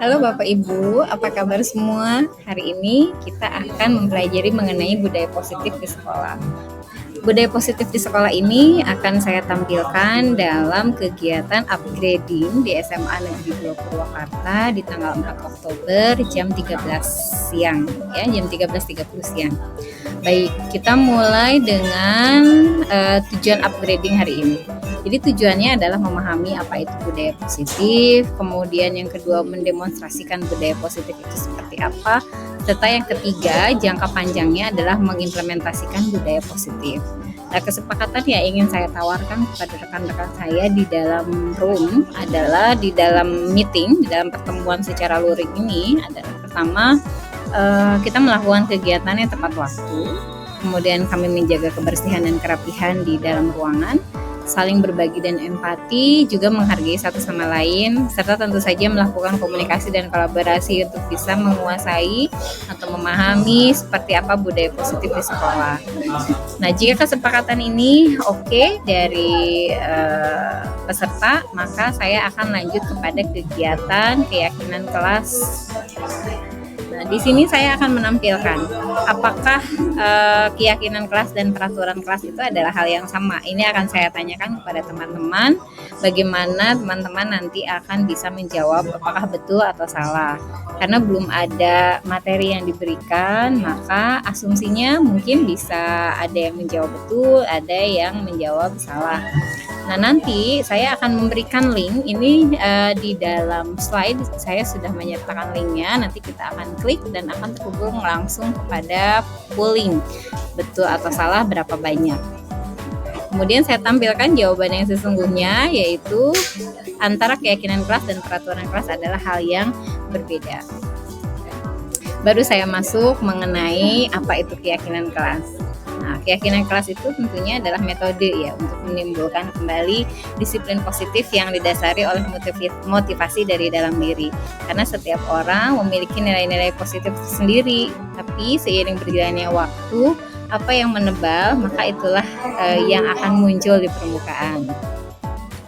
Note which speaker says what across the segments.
Speaker 1: Halo Bapak Ibu, apa kabar semua? Hari ini kita akan mempelajari mengenai budaya positif di sekolah. Budaya positif di sekolah ini akan saya tampilkan dalam kegiatan upgrading di SMA Negeri 2 Purwakarta di tanggal 4 Oktober jam 13 siang, ya, jam 13.30 siang. Baik, kita mulai dengan tujuan upgrading hari ini. Jadi tujuannya adalah memahami apa itu budaya positif, kemudian yang kedua mendemonstrasikan budaya positif itu seperti apa, serta yang ketiga jangka panjangnya adalah mengimplementasikan budaya positif. Nah, kesepakatan yang ingin saya tawarkan kepada rekan-rekan saya di dalam room adalah di dalam meeting, di dalam pertemuan secara luring ini adalah pertama kita melakukan kegiatan yang tepat waktu, kemudian kami menjaga kebersihan dan kerapihan di dalam ruangan, saling berbagi dan empati, juga menghargai satu sama lain, serta tentu saja melakukan komunikasi dan kolaborasi untuk bisa menguasai atau memahami seperti apa budaya positif di sekolah. Nah, jika kesepakatan ini oke dari peserta, maka saya akan lanjut kepada kegiatan keyakinan kelas. Nah, di sini saya akan menampilkan apakah keyakinan kelas dan peraturan kelas itu adalah hal yang sama. Ini akan saya tanyakan kepada teman-teman, bagaimana teman-teman nanti akan bisa menjawab apakah betul atau salah. Karena belum ada materi yang diberikan, maka asumsinya mungkin bisa ada yang menjawab betul, ada yang menjawab salah. Nah, nanti saya akan memberikan link ini di dalam slide. Saya sudah menyertakan linknya. Nanti kita akan klik dan akan terhubung langsung kepada polling. Betul atau salah berapa banyak. Kemudian saya tampilkan jawaban yang sesungguhnya, yaitu antara keyakinan kelas dan peraturan kelas adalah hal yang berbeda. Baru saya masuk mengenai apa itu keyakinan kelas. Nah, keyakinan kelas itu tentunya adalah metode ya untuk menimbulkan kembali disiplin positif yang didasari oleh motivasi dari dalam diri. Karena setiap orang memiliki nilai-nilai positif sendiri, tapi seiring berjalannya waktu, apa yang menebal, maka itulah yang akan muncul di permukaan.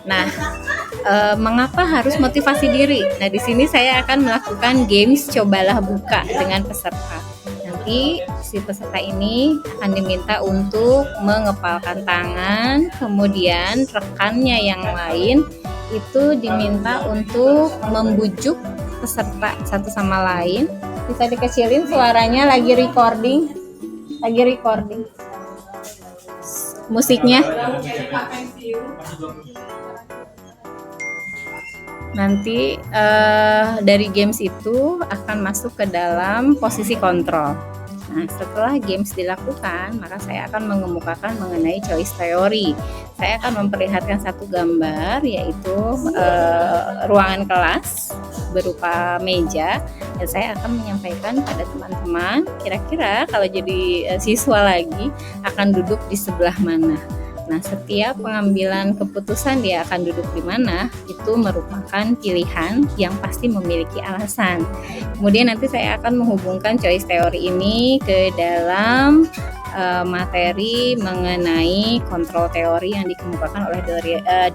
Speaker 1: Nah, mengapa harus motivasi diri? Nah, di sini saya akan melakukan games cobalah buka dengan peserta. Nanti si peserta ini akan diminta untuk mengepalkan tangan, kemudian rekannya yang lain itu diminta untuk membujuk peserta satu sama lain. Bisa dikecilin suaranya, lagi recording musiknya. Nanti dari games itu akan masuk ke dalam posisi kontrol. Nah, setelah games dilakukan, maka saya akan mengemukakan mengenai choice theory. Saya akan memperlihatkan satu gambar, yaitu ruangan kelas berupa meja, dan saya akan menyampaikan pada teman-teman, kira-kira kalau jadi siswa lagi akan duduk di sebelah mana. Nah, setiap pengambilan keputusan dia akan duduk di mana, itu merupakan pilihan yang pasti memiliki alasan. Kemudian nanti saya akan menghubungkan choice theory ini ke dalam materi mengenai kontrol teori yang dikemukakan oleh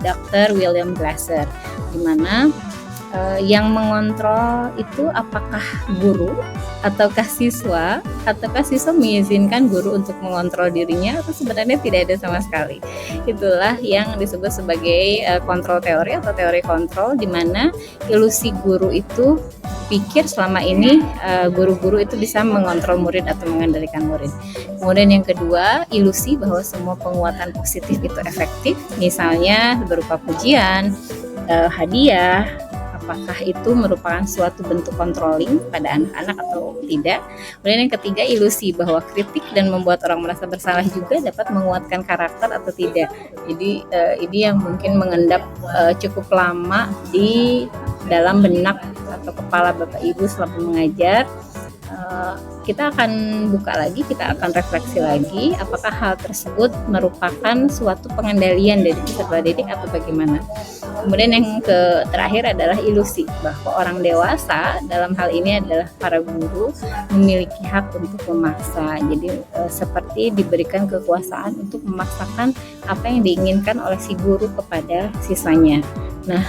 Speaker 1: Dr. William Glasser, di mana yang mengontrol itu apakah guru ataukah siswa mengizinkan guru untuk mengontrol dirinya, atau sebenarnya tidak ada sama sekali. Itulah yang disebut sebagai kontrol teori atau teori kontrol, di mana ilusi guru itu pikir selama ini guru-guru itu bisa mengontrol murid atau mengendalikan murid. Kemudian yang kedua, ilusi bahwa semua penguatan positif itu efektif, misalnya berupa pujian, hadiah, apakah itu merupakan suatu bentuk controlling pada anak-anak atau tidak. Kemudian yang ketiga, ilusi bahwa kritik dan membuat orang merasa bersalah juga dapat menguatkan karakter atau tidak. Jadi ini yang mungkin mengendap cukup lama di dalam benak atau kepala Bapak Ibu selama mengajar. Kita akan buka lagi, kita akan refleksi lagi apakah hal tersebut merupakan suatu pengendalian dari peserta didik atau bagaimana. Kemudian yang terakhir adalah ilusi bahwa orang dewasa dalam hal ini adalah para guru memiliki hak untuk memaksa. Jadi seperti diberikan kekuasaan untuk memaksakan apa yang diinginkan oleh si guru kepada siswanya. Nah,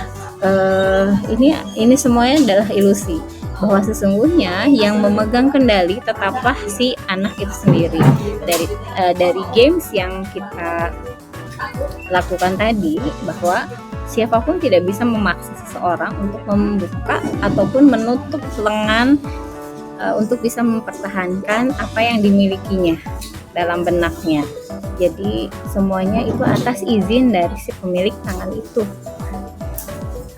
Speaker 1: ini semuanya adalah ilusi, bahwa sesungguhnya yang memegang kendali tetaplah si anak itu sendiri. Dari games yang kita lakukan tadi, bahwa siapapun tidak bisa memaksa seseorang untuk membuka ataupun menutup lengan untuk bisa mempertahankan apa yang dimilikinya dalam benaknya. Jadi semuanya itu atas izin dari si pemilik tangan itu.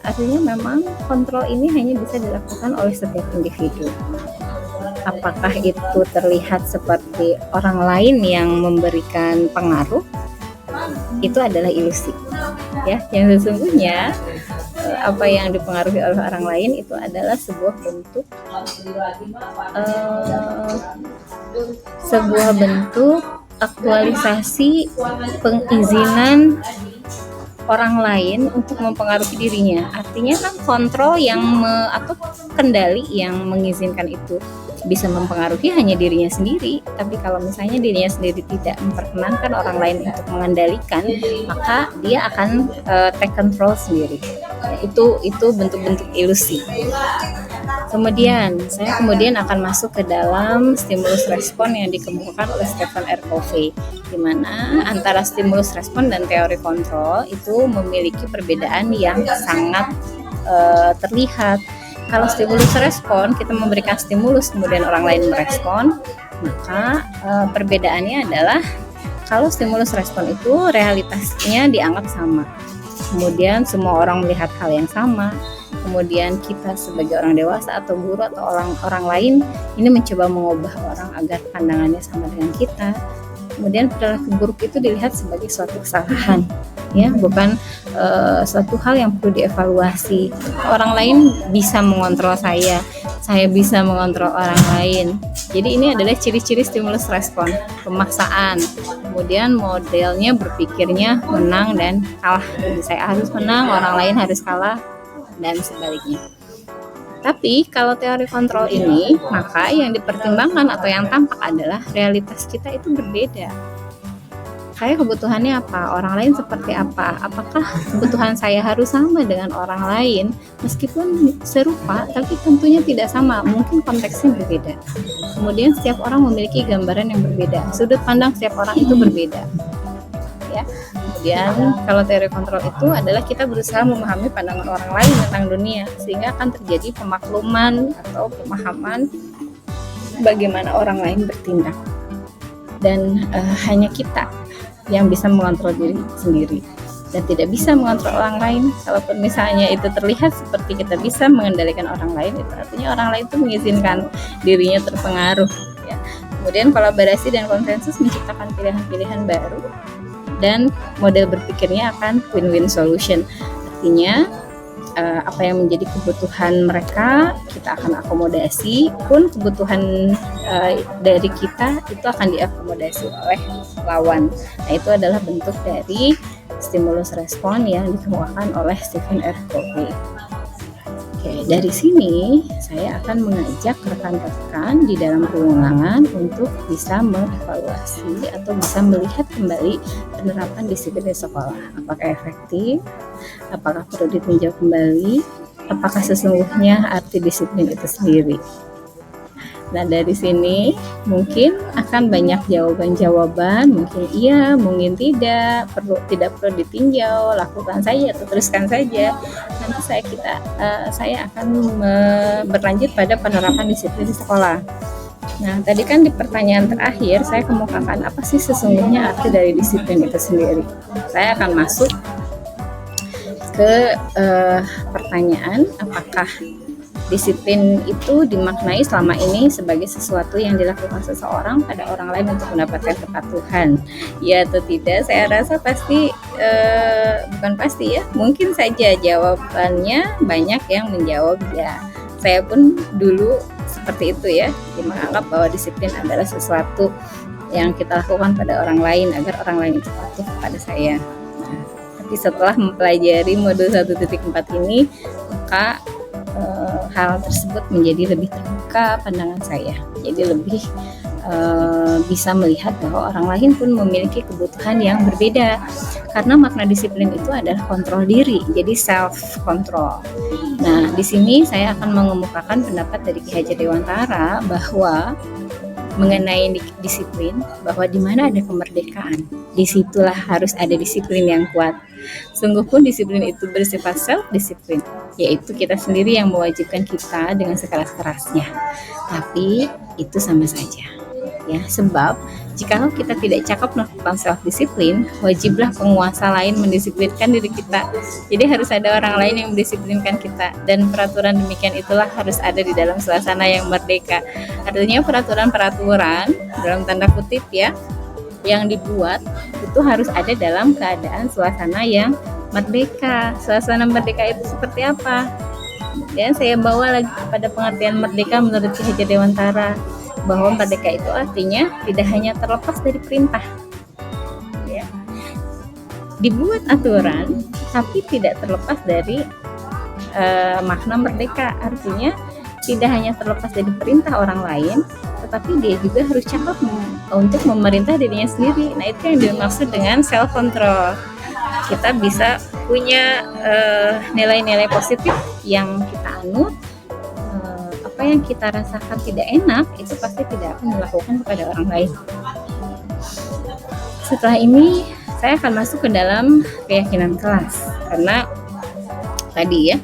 Speaker 1: Artinya memang kontrol ini hanya bisa dilakukan oleh setiap individu. Apakah itu terlihat seperti orang lain yang memberikan pengaruh? Itu adalah ilusi. Ya, yang sesungguhnya apa yang dipengaruhi oleh orang lain itu adalah sebuah bentuk aktualisasi pengizinan orang lain untuk mempengaruhi dirinya. Artinya kan kontrol atau kendali yang mengizinkan itu bisa mempengaruhi hanya dirinya sendiri. Tapi kalau misalnya dirinya sendiri tidak memperkenankan orang lain untuk mengendalikan, maka dia akan take control sendiri. Itu bentuk-bentuk ilusi. Kemudian saya akan masuk ke dalam stimulus respon yang dikemukakan oleh Stephen R. Covey, di mana antara stimulus respon dan teori kontrol itu memiliki perbedaan yang sangat terlihat. Kalau stimulus respon, kita memberikan stimulus kemudian orang lain merespon, maka perbedaannya adalah kalau stimulus respon itu realitasnya dianggap sama, kemudian semua orang melihat hal yang sama. Kemudian kita sebagai orang dewasa atau guru atau orang lain ini mencoba mengubah orang agar pandangannya sama dengan kita. Kemudian perilaku buruk itu dilihat sebagai suatu kesalahan, ya, bukan suatu hal yang perlu dievaluasi. Orang lain bisa mengontrol saya bisa mengontrol orang lain. Jadi ini adalah ciri-ciri stimulus respon, pemaksaan. Kemudian modelnya berpikirnya menang dan kalah. Jadi saya harus menang, orang lain harus kalah, dan sebaliknya. Tapi kalau teori kontrol ini, maka yang dipertimbangkan atau yang tampak adalah realitas kita itu berbeda. Saya kebutuhannya apa? Orang lain seperti apa? Apakah kebutuhan saya harus sama dengan orang lain? Meskipun serupa, tapi tentunya tidak sama. Mungkin konteksnya berbeda. Kemudian setiap orang memiliki gambaran yang berbeda. Sudut pandang setiap orang itu berbeda. Ya. Kemudian kalau teori kontrol itu adalah kita berusaha memahami pandangan orang lain tentang dunia, sehingga akan terjadi pemakluman atau pemahaman bagaimana orang lain bertindak. Dan hanya kita yang bisa mengontrol diri sendiri dan tidak bisa mengontrol orang lain. Kalaupun misalnya itu terlihat seperti kita bisa mengendalikan orang lain, itu artinya orang lain itu mengizinkan dirinya terpengaruh, ya. Kemudian kolaborasi dan konsensus menciptakan pilihan-pilihan baru dan model berpikirnya akan win-win solution. Artinya apa yang menjadi kebutuhan mereka kita akan akomodasi, pun kebutuhan dari kita itu akan diakomodasi oleh lawan. Nah, itu adalah bentuk dari stimulus respon yang dikemukakan oleh Stephen R. Covey. Oke, dari sini saya akan mengajak rekan-rekan di dalam ruangan untuk bisa mengevaluasi atau bisa melihat kembali penerapan disiplin di sekolah. Apakah efektif? Apakah perlu ditinjau kembali? Apakah sesungguhnya arti disiplin itu sendiri? Nah, dari sini mungkin akan banyak jawaban-jawaban, mungkin iya, mungkin tidak perlu ditinjau, lakukan saja atau teruskan saja. Nanti saya akan berlanjut pada penerapan disiplin di sekolah. Nah, tadi kan di pertanyaan terakhir saya kemukakan apa sih sesungguhnya arti dari disiplin itu sendiri. Saya akan masuk ke pertanyaan apakah disiplin itu dimaknai selama ini sebagai sesuatu yang dilakukan seseorang pada orang lain untuk mendapatkan kepatuhan, ya atau tidak? Saya rasa bukan pasti ya, mungkin saja jawabannya banyak yang menjawab ya. Saya pun dulu seperti itu ya, menganggap bahwa disiplin adalah sesuatu yang kita lakukan pada orang lain agar orang lain itu patuh kepada saya. Tapi setelah mempelajari modul 1.4 ini, maka hal tersebut menjadi lebih terbuka pandangan saya, jadi lebih bisa melihat bahwa orang lain pun memiliki kebutuhan yang berbeda. Karena makna disiplin itu adalah kontrol diri, jadi self control. Nah, di sini saya akan mengemukakan pendapat dari Ki Hajar Dewantara bahwa mengenai disiplin, bahwa di mana ada kemerdekaan, disitulah harus ada disiplin yang kuat. Sungguh pun disiplin itu bersifat self-disiplin, yaitu kita sendiri yang mewajibkan kita dengan sekeras-kerasnya. Tapi itu sama saja, ya, sebab jikalau kita tidak cakap melakukan self-disiplin, wajiblah penguasa lain mendisiplinkan diri kita. Jadi harus ada orang lain yang mendisiplinkan kita, dan peraturan demikian itulah harus ada di dalam suasana yang merdeka. Artinya peraturan-peraturan dalam tanda kutip ya, yang dibuat itu harus ada dalam keadaan suasana yang merdeka. Suasana merdeka itu seperti apa? Dan saya bawa lagi kepada pengertian merdeka menurut Ki Hajar Dewantara, bahwa merdeka itu artinya tidak hanya terlepas dari perintah, ya. Dibuat aturan tapi tidak terlepas dari makna merdeka, artinya tidak hanya terlepas dari perintah orang lain, tetapi dia juga harus cakap untuk memerintah dirinya sendiri. Nah, itu yang dimaksud dengan self control. Kita bisa punya nilai-nilai positif yang kita anut. Apa yang kita rasakan tidak enak itu pasti tidak akan dilakukan kepada orang lain. Setelah ini saya akan masuk ke dalam keyakinan kelas, karena tadi ya,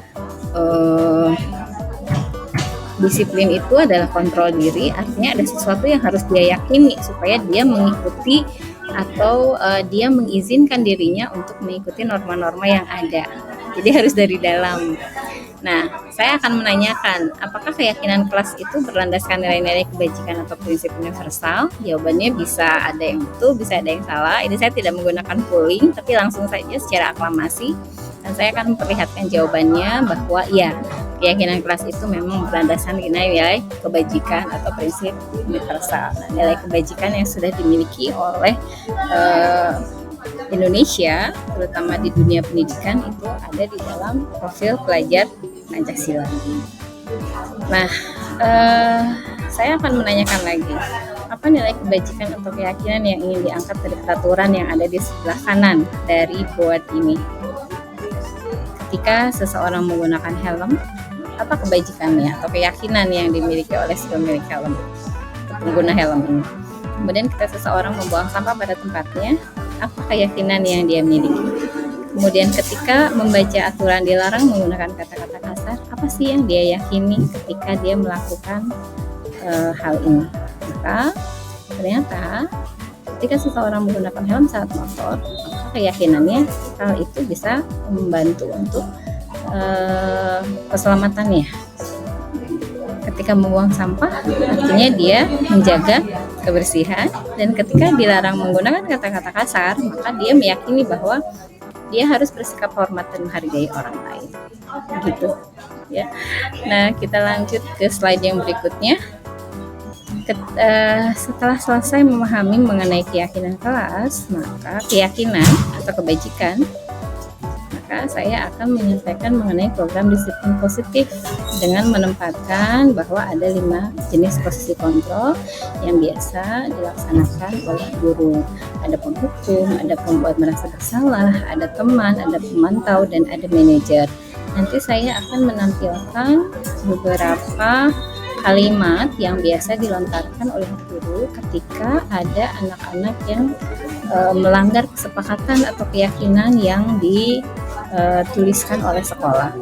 Speaker 1: disiplin itu adalah kontrol diri, artinya ada sesuatu yang harus dia yakini supaya dia mengikuti atau dia mengizinkan dirinya untuk mengikuti norma-norma yang ada. Jadi harus dari dalam. Nah, saya akan menanyakan, apakah keyakinan kelas itu berlandaskan nilai-nilai kebajikan atau prinsip universal? Jawabannya bisa ada yang betul, bisa ada yang salah. Ini saya tidak menggunakan polling, tapi langsung saja secara aklamasi. Dan saya akan memperlihatkan jawabannya bahwa ya, keyakinan kelas itu memang berlandaskan nilai-nilai kebajikan atau prinsip universal. Nah, nilai kebajikan yang sudah dimiliki oleh Indonesia, terutama di dunia pendidikan, itu ada di dalam profil pelajar Pancasila. Nah, saya akan menanyakan lagi, apa nilai kebajikan atau keyakinan yang ingin diangkat dari peraturan yang ada di sebelah kanan dari board ini? Ketika seseorang menggunakan helm, apa kebajikannya atau keyakinan yang dimiliki oleh si pemilik helm, pengguna helm ini? Kemudian ketika seseorang membuang sampah pada tempatnya, apa keyakinan yang dia miliki? Kemudian ketika membaca aturan dilarang menggunakan kata-kata kasar, apa sih yang dia yakini ketika dia melakukan hal ini? Maka ternyata ketika seseorang menggunakan helm saat motor, maka keyakinannya hal itu bisa membantu untuk keselamatannya. Ketika membuang sampah, artinya dia menjaga kebersihan, dan ketika dilarang menggunakan kata-kata kasar, maka dia meyakini bahwa dia harus bersikap hormat dan menghargai orang lain. Begitu, ya. Nah, kita lanjut ke slide yang berikutnya. Setelah selesai memahami mengenai keyakinan kelas, maka keyakinan atau kebajikan, maka saya akan menyampaikan mengenai program disiplin positif dengan menempatkan bahwa ada 5 jenis posisi kontrol yang biasa dilaksanakan oleh guru. Ada penghukum, ada pembuat merasa bersalah, ada teman, ada pemantau, dan ada manajer. Nanti saya akan menampilkan beberapa kalimat yang biasa dilontarkan oleh guru ketika ada anak-anak yang melanggar kesepakatan atau keyakinan yang dituliskan oleh sekolah.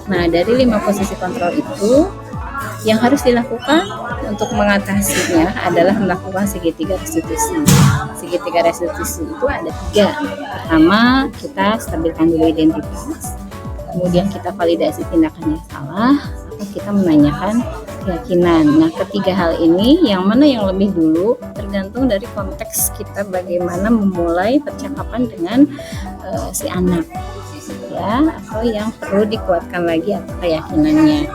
Speaker 1: Nah, dari 5 posisi kontrol itu, yang harus dilakukan untuk mengatasinya adalah melakukan segitiga restitusi. Segitiga restitusi itu ada 3. Pertama, kita stabilkan dulu identitas. Kemudian kita validasi tindakan yang salah, atau kita menanyakan keyakinan. Nah, ketiga hal ini yang mana yang lebih dulu tergantung dari konteks kita bagaimana memulai percakapan dengan si anak, ya, atau yang perlu dikuatkan lagi atau keyakinannya.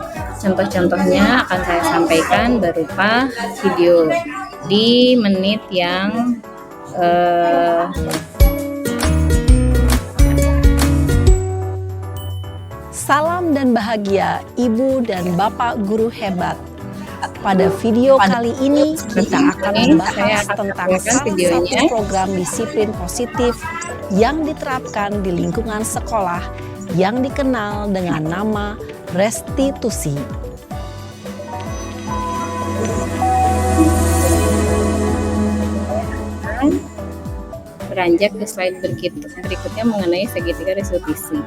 Speaker 1: Contoh-contohnya akan saya sampaikan berupa video di menit yang
Speaker 2: Salam dan bahagia Ibu dan Bapak guru hebat. Pada video kali ini kita akan membahas tentang salah satu program disiplin positif yang diterapkan di lingkungan sekolah yang dikenal dengan nama restitusi.
Speaker 1: Beranjak ke slide berikutnya mengenai segitiga restitusi,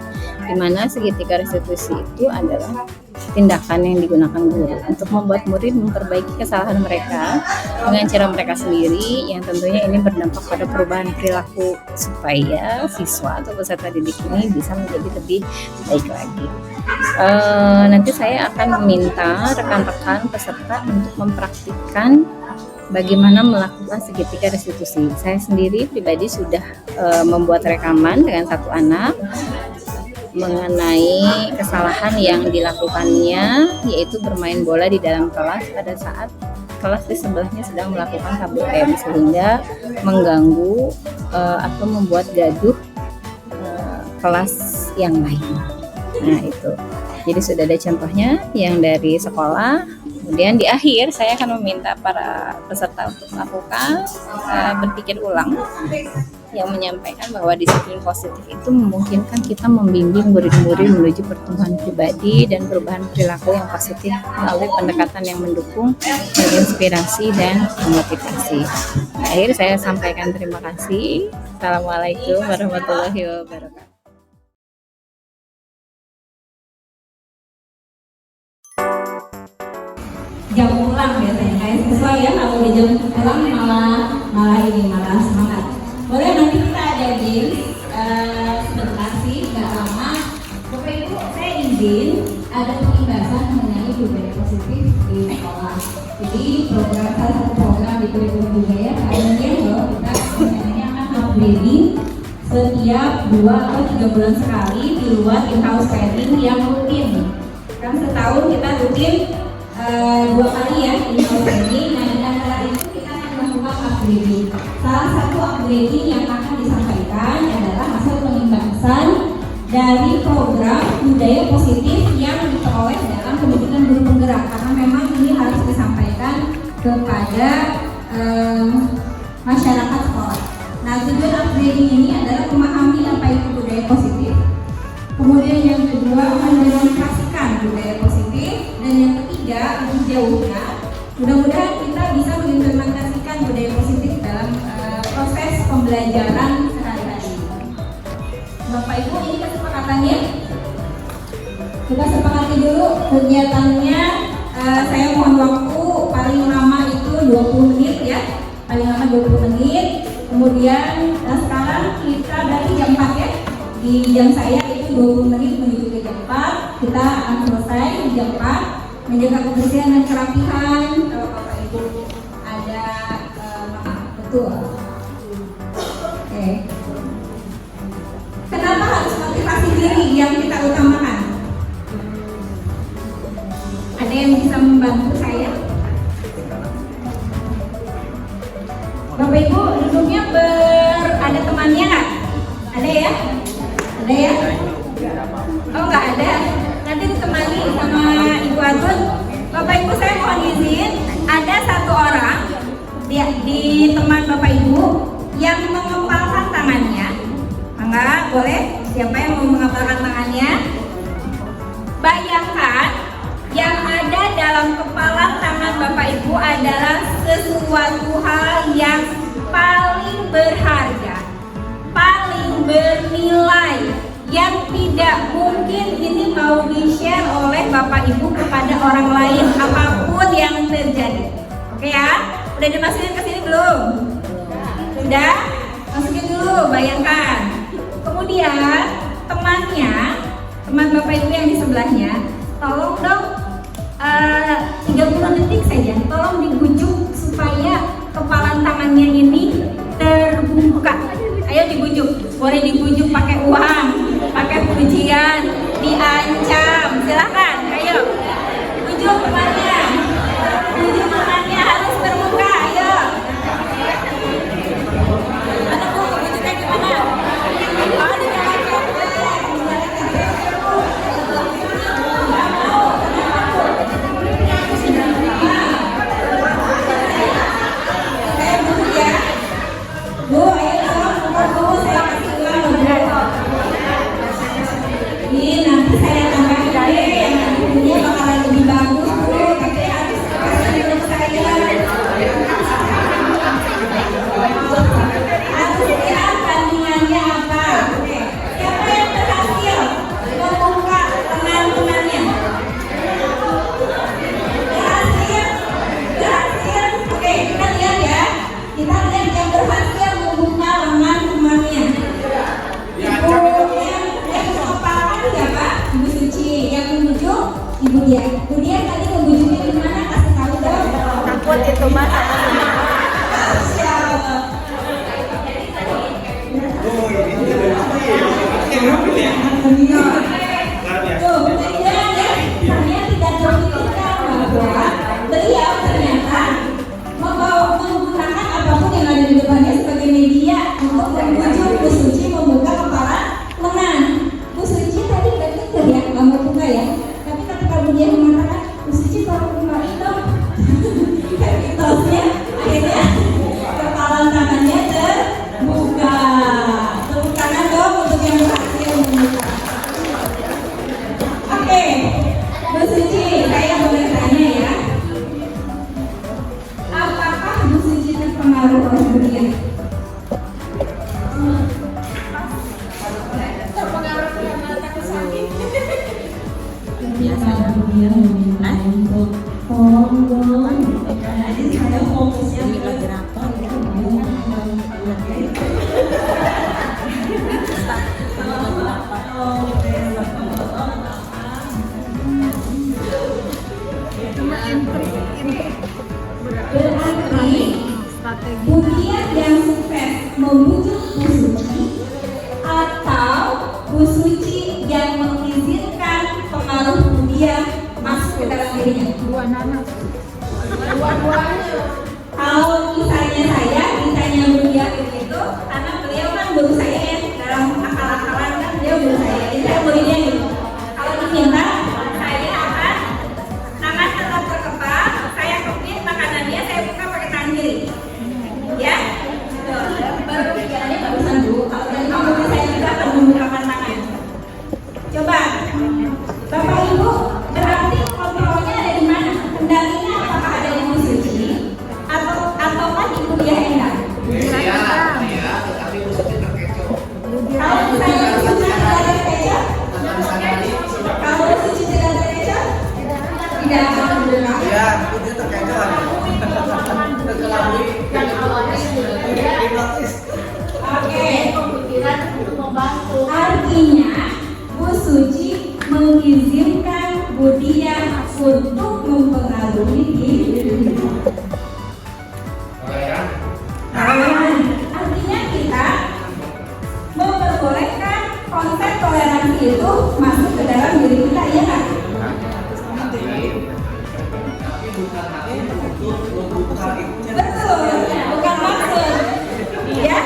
Speaker 1: di mana segitiga restitusi itu adalah tindakan yang digunakan guru untuk membuat murid memperbaiki kesalahan mereka dengan cara mereka sendiri, yang tentunya ini berdampak pada perubahan perilaku supaya siswa atau peserta didik ini bisa menjadi lebih baik lagi. Nanti saya akan meminta rekan-rekan peserta untuk mempraktikkan bagaimana melakukan segitiga restitusi. Saya sendiri pribadi sudah membuat rekaman dengan satu anak mengenai kesalahan yang dilakukannya, yaitu bermain bola di dalam kelas pada saat kelas di sebelahnya sedang melakukan KBM, sehingga mengganggu atau membuat gaduh kelas yang lain. Nah itu, jadi sudah ada contohnya yang dari sekolah. Kemudian di akhir saya akan meminta para peserta untuk melakukan berpikir ulang, yang menyampaikan bahwa disiplin positif itu memungkinkan kita membimbing murid-murid menuju pertumbuhan pribadi dan perubahan perilaku yang positif melalui pendekatan yang mendukung, menginspirasi, dan memotivasi. Akhir saya sampaikan terima kasih. Assalamualaikum warahmatullahi wabarakatuh.
Speaker 3: Jam pulang biasanya kayak siswa ya, kalau di jam pulang malah semangat. Boleh nanti kita ada games sebentar sih, nggak lama. Bapak Ibu, saya izin ada pembahasan mengenai budaya positif di sekolah. Jadi salah satu program di kurikulum budaya kalian loh, kita sebenarnya akan upgrading setiap 2 atau 3 bulan sekali di luar in-house training yang rutin. Kan setahun kita rutin 2 kali ya in-house training. Nah, di antara itu kita akan melakukan upgrading. Salah satu upgrading yang akan disampaikan adalah hasil pengembangan dari program budaya positif yang diperoleh dalam pendidikan guru penggerak, karena memang ini harus disampaikan kepada masyarakat sekolah. Nah, tujuan upgrading ini adalah memahami apa itu budaya positif. Kemudian yang kedua, mendemonstrasikan budaya positif, dan yang ketiga, lebih jauhnya, mudah-mudahan kita bisa mengimplementasikan budaya positif dalam proses pembelajaran sehari-hari. Bapak Ibu, ini kesepakatannya. Kita sepakati dulu kegiatannya. Saya mohon waktu paling lama itu 20 menit ya, paling lama 20 menit. Kemudian sekarang kita dari jam 4 ya. Di jam saya itu 20 menit menuju ke jam 4. Kita akan selesai di jam 4. Menjaga kebersihan dan kerapihan. Kalau Bapak Ibu ada betul. Oke. Kenapa harus motivasi diri yang kita utamakan? Ada yang bisa membantu saya? Bapak Ibu duduknya ada temannya nggak? Ada ya? Ada ya? Oh nggak ada. Nanti ditemani sama Ibu Atun. Bapak Ibu, saya mohon izin, ada satu orang di teman Bapak Ibu yang mengepalkan tangannya. Enggak boleh? Siapa yang mau mengepalkan tangannya? Bayangkan yang ada dalam kepala tangan Bapak Ibu adalah sesuatu hal yang paling berharga, paling bernilai, yang tidak mungkin ini mau di-share oleh Bapak Ibu kepada orang lain apapun yang terjadi. Oke ya? Udah dimasukin ke sini belum? Sudah? Masukin dulu, bayangkan. Kemudian teman Bapak Ibu yang di sebelahnya, tolong dong 30 detik saja, tolong dibujuk supaya kepalan tangannya ini terbuka. Ayo dibujuk, boleh dibujuk pakai uang, pakai pujian, diancam, silahkan, ayo bujuk temannya, harus terbuka, ayo. Ada Bu, bujuknya gimana? Oh, di dalam. Ini nanti saya tambahkan deh yang nantinya bakalan lebih bagus Bu. Tapi harus kasih untuk saya. Harus lihat bandingannya apa. Oke. Siapa yang berhasil membuka teman-temannya? Berhasil. Oke, kita lihat ya. Kita lihat yang berhasil membuka lengan temannya. Ibu yang kepala siapa? Ibu Suci. Yang membujuk Ibu Dia. Ibu Dia tadi membujuknya di mana? Kasih tahu dong.
Speaker 4: Takut itu mas.
Speaker 3: Tuh, saya tidak terpikirkan bahwa beliau ternyata menggunakan apapun yang ada di depannya sebagai media untuk membujuk Bu Suci membuka kepala lengan. Bu Suci tadi nggak pikir ya, nggak mau buka ya. Tapi ketika dia mengatakan, Bu Suci tolong bukain dong. Kapitosnya akhirnya kepala tangannya terbuka. Tepuk tangan dong untuk yang berhasil membuka. Oke, Bu Suci, saya boleh tanya ya. Apakah Bu Suci terpengaruh oleh beliau?
Speaker 4: Terpengaruh karena takut sakit.
Speaker 3: Ketika beliau meminta untuk tolong dong. Jadi saya fokusnya ke gerakan. Berarti Budian yang sukses membujuk Bu Suci atau Bu Suci yang mengizinkan pengaruh Budian masuk ke dalam dirinya.
Speaker 4: Dua-duanya.
Speaker 3: Kalau misalnya saya ditanya Budian begitu, karena beliau kan baru saya ya dalam akal-akalan kan beliau baru saya. Jadi saya boleh dia gitu. Kalau diminta saya akan tangan tetap terkepal, saya kepit makanannya, saya buka pakai tangan kiri. Ya, baru pikirannya barusan dulu. Kalau dari kamu saya juga akan membukakan tangan. Coba, Bapak Ibu, berarti kontrolnya ada di mana? Kendalinya apakah ada di Bu Suci ataukah di Budiah Endah? Kalau misalnya Bu Suci tidak terkecoh, kalau Bu Suci tidak terkecoh, tidak akan bergerak. Oke. Artinya Bu Suci mengizinkan Budiah untuk mempengaruhi dirinya. Artinya kita memperbolehkan konsep toleransi itu masuk ke dalam diri kita, ya kan? Betul, bukan maksud. Ya,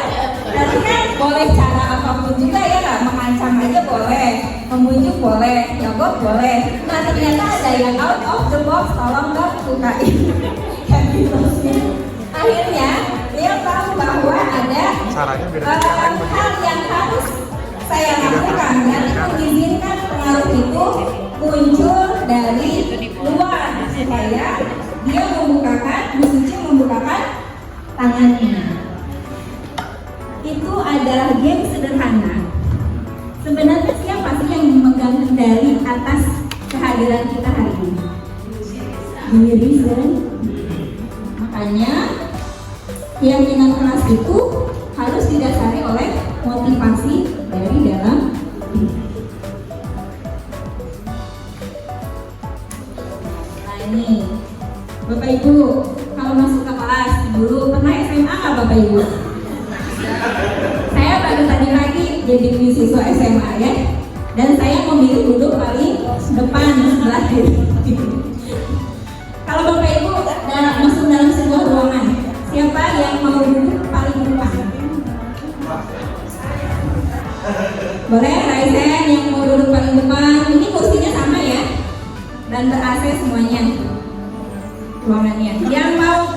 Speaker 3: berarti kan boleh cara apapun juga ya kan? Mengancam aja boleh, membujuk boleh, nyogok boleh. Nah ternyata ada yang out of the box, tolong dong bukain kapitosnya. Akhirnya dia tahu bahwa ada hal yang harus saya lakukan dan mengizinkan pengaruh itu muncul dari luar supaya dia membukakan, Bu Suci membukakan tangannya. Itu adalah game sederhana. Sebenarnya siapa sih yang memegang kendali atas kehadiran kita hari ini? Diri sendiri. Makanya keyakinan keras itu harus didasari oleh motivasi dari dalam diri. Nah ini, Bapak Ibu, kalau masuk ke kelas dulu pernah SMA nggak Bapak Ibu? Saya baru tadi pagi jadi siswa SMA ya, dan saya memilih duduk paling depan sebelah kiri. Kalau Bapak Ibu masuk dalam sebuah ruangan, siapa yang mau duduk paling depan? Boleh raisen yang mau duduk paling depan. Ini kursinya sama ya, dan ber-AC semuanya ruangannya.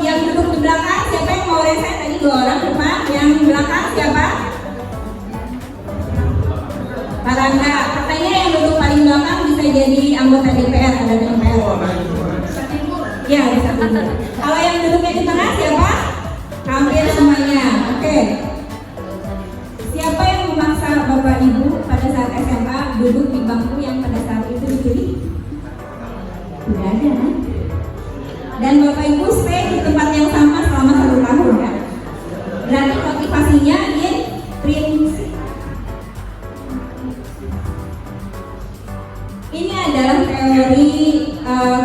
Speaker 3: Yang duduk di belakang, siapa yang mau raisen? Tadi 2 orang depan, yang belakang siapa? Para enggak, katanya yang duduk di bangku yang pada saat itu dipilih? Tidak ada kan? Dan Bapak Ibu stay di tempat yang sama selama 1 tahun kan? Berarti motivasinya intrinsik. Ini adalah teori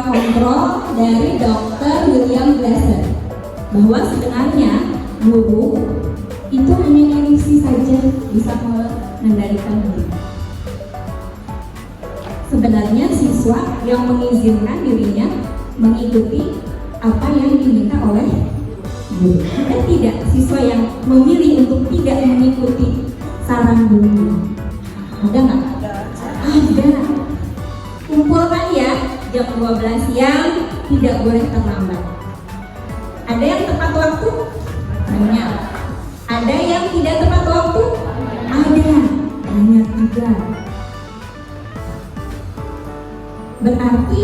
Speaker 3: kontrol dari Dr. William Glasser, bahwa sebenarnya guru itu hanya manusia saja bisa mengendalikan diri. Sebenarnya siswa yang mengizinkan dirinya mengikuti apa yang diminta oleh guru. Ada tidak siswa yang memilih untuk tidak mengikuti saran gurunya? Ada nggak? Ada. Kumpulkan ya, jam 12 siang tidak boleh terlambat. Ada yang tepat waktu? Banyak. Ada yang tidak tepat waktu? Ada. Banyak juga. Berarti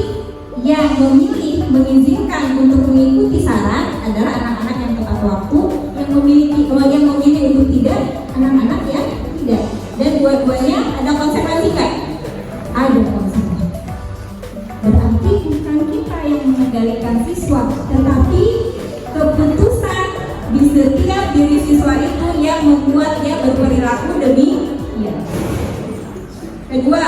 Speaker 3: yang memilih mengizinkan untuk mengikuti saran adalah anak-anak yang tepat waktu, yang memilih untuk tidak, anak-anak yang tidak. Dan dua-duanya ada konsekuensi nggak? Ada konsekuensi. Berarti bukan kita yang mengendalikan siswa, tetapi keputusan di setiap diri siswa itu yang membuat dia berperilaku demikian. Kedua,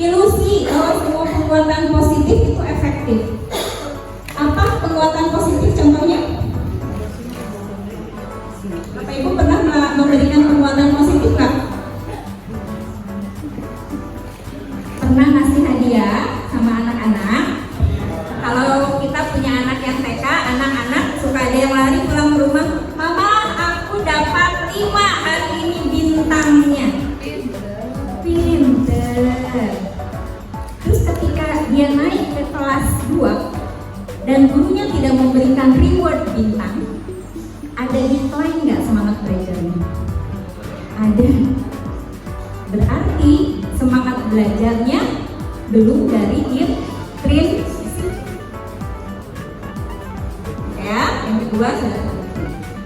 Speaker 3: ilusi bahwa semua penguatan positif itu efektif. Apa penguatan positif contohnya? Bapak Ibu pernah memberikan penguatan positif nggak? Pernah ngasih hadiah sama anak-anak? Kalau kita punya anak yang TK, anak-anak suka ada yang lari pulang ke rumah, "Mama, aku dapat 5 hari ini bintangnya." Pinter. Terus ketika dia naik ke kelas 2 dan gurunya tidak memberikan reward bintang, ada decline nggak semangat belajarnya? Ada. Berarti semangat belajarnya belum dari intrinsik. Ya, yang kedua sudah.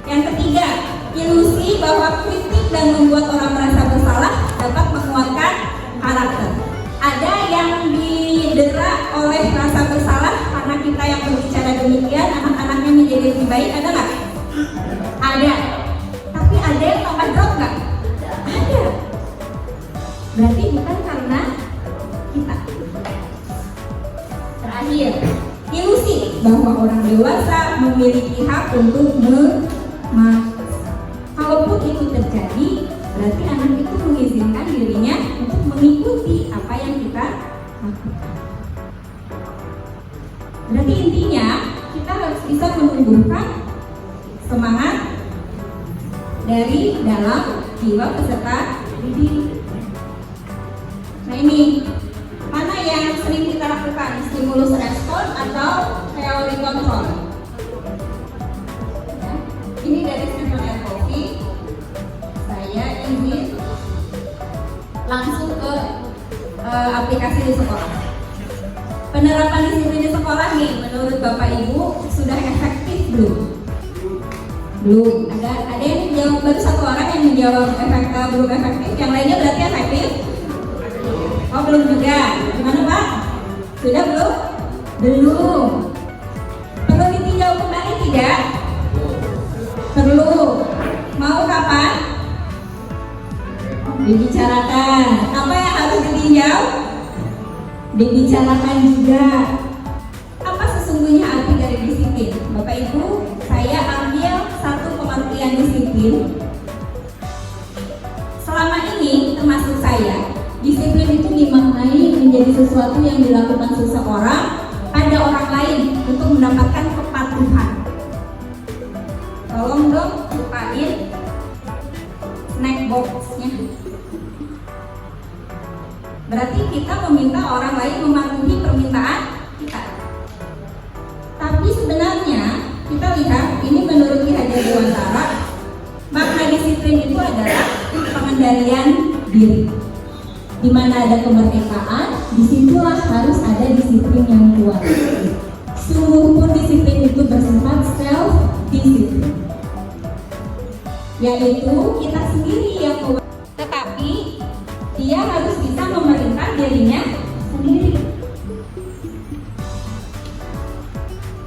Speaker 3: Yang ketiga, ilusi bahwa kritik dan membuat orang merasa bersalah dapat menguatkan karakter. Ada yang didera oleh rasa bersalah karena kita yang berbicara demikian, anak-anaknya menjadi lebih baik, ada nggak? Ada. Tapi ada yang tambah drop nggak? Ada. Berarti bukan karena kita. Terakhir, ilusi bahwa orang dewasa memiliki hak untuk memaksa. Kalaupun itu terjadi, berarti anak itu mengizinkan dirinya untuk mengikuti apa yang kita lakukan. Berarti intinya kita harus bisa menumbuhkan semangat dari dalam jiwa peserta didik. Nah ini, mana yang sering kita lakukan? Stimulus respon atau teori kontrol? Ya, ini dari Stephen Covey. Saya ingin langsung ke aplikasi di sekolah. Penerapan disiplin di sekolah nih, menurut Bapak Ibu sudah efektif belum? Belum. Ada yang menjawab, baru 1 orang yang menjawab belum efektif. Yang lainnya berarti efektif? Oh belum juga. Gimana Pak? Sudah belum? Belum. Perlu ditinjau kembali tidak? Perlu. Mau kapan? Dibicarakan. Apa yang harus ditinjau? Dibicarakan juga. Apa sesungguhnya arti dari disiplin? Bapak Ibu, saya ambil satu pengertian disiplin. Selama ini termasuk saya, disiplin itu dimaknai menjadi sesuatu yang dilakukan seseorang pada orang lain untuk mendapatkan kepatuhan. Tolong dong bukain snack box-nya. Berarti kita meminta orang lain mematuhi permintaan kita. Tapi sebenarnya kita lihat, ini menurut Ki Hajar Dewantara, makna disiplin itu adalah pengendalian diri. Di mana ada kemerdekaan, disitulah harus ada disiplin yang kuat. Sungguh pun disiplin itu bersifat self-disiplin, yaitu kita sendiri yang kuat. Tetapi dia harus bisa memerintah dirinya sendiri.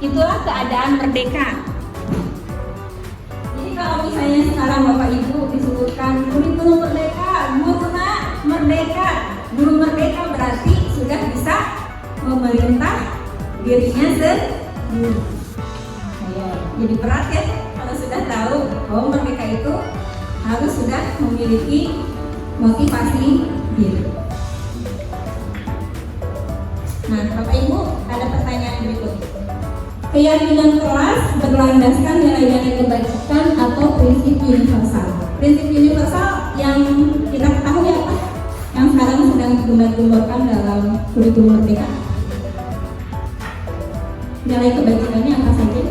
Speaker 3: Itulah keadaan merdeka. Jadi kalau misalnya sekarang Bapak Ibu disebutkan kurikulum merdeka, guru merdeka berarti sudah bisa memerintah dirinya sendiri. Jadi berat ya kalau sudah tahu bahwa merdeka itu harus sudah memiliki motivasi diri. Nah, Bapak Ibu ada pertanyaan berikut. Keyakinan kelas berlandaskan nilai-nilai kebajikan atau prinsip universal. Prinsip universal yang kita ketahui apa? Yang sekarang sedang digembar-gemborkan dalam kurikulum merdeka. Nilai kebajikannya apa saja?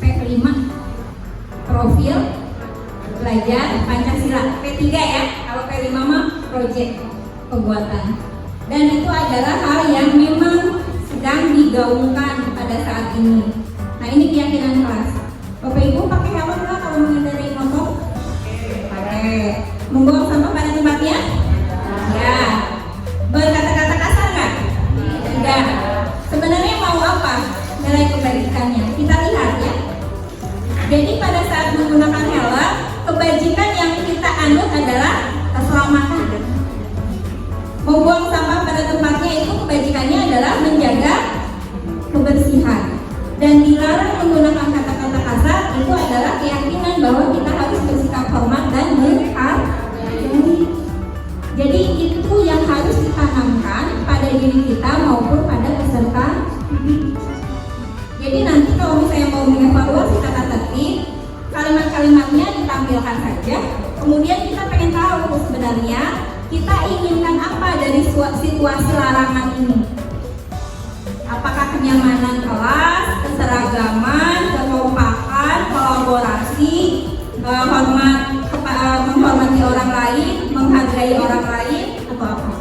Speaker 3: P5 profil belajar Pancasila. P3 ya, kalau P5 mah project pembuatan. Dan itu adalah hal yang memang sedang digaungkan pada saat ini. Nah, ini keyakinan kelas. Bapak Ibu pakai helm nggak kalau mengendarai motor? Pakai. Membuang sampah pada tempatnya? Ya. Berkata-kata kasar nggak? Tidak. Sebenarnya mau apa nilai kebajikannya? Kita lihat ya. Jadi pada saat menggunakan helm, kebajikan yang kita anut adalah keselamatan. Membuang sampah pada tempatnya itu kebajikannya adalah menjaga kebersihan. Dan dilarang menggunakan kata-kata kasar itu adalah keyakinan bahwa kita harus bersikap hormat dan menghargai. Jadi itu yang harus ditanamkan pada diri kita maupun pada peserta. Jadi nanti kalau misalnya mau mengevaluasi tata tertib, kalimat-kalimatnya ditampilkan saja. Kemudian kita pengen tahu sebenarnya kita inginkan apa dari situasi larangan ini. Apakah kenyamanan kelas, keseragaman, kekompakan, kolaborasi, menghormati orang lain, menghargai orang lain, atau apa?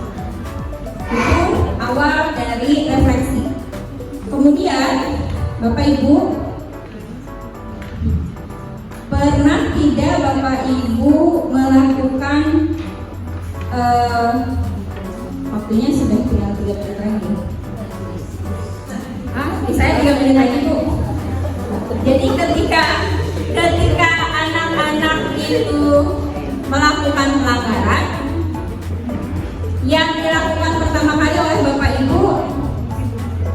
Speaker 3: Itu awal dari refleksi. Kemudian, Bapak Ibu, pernah tidak Bapak Ibu melakukan waktunya sudah tinggal 3 menit lagi. Saya 3 menit lagi Bu. Jadi ketika anak-anak itu melakukan pelanggaran, yang dilakukan pertama kali oleh Bapak Ibu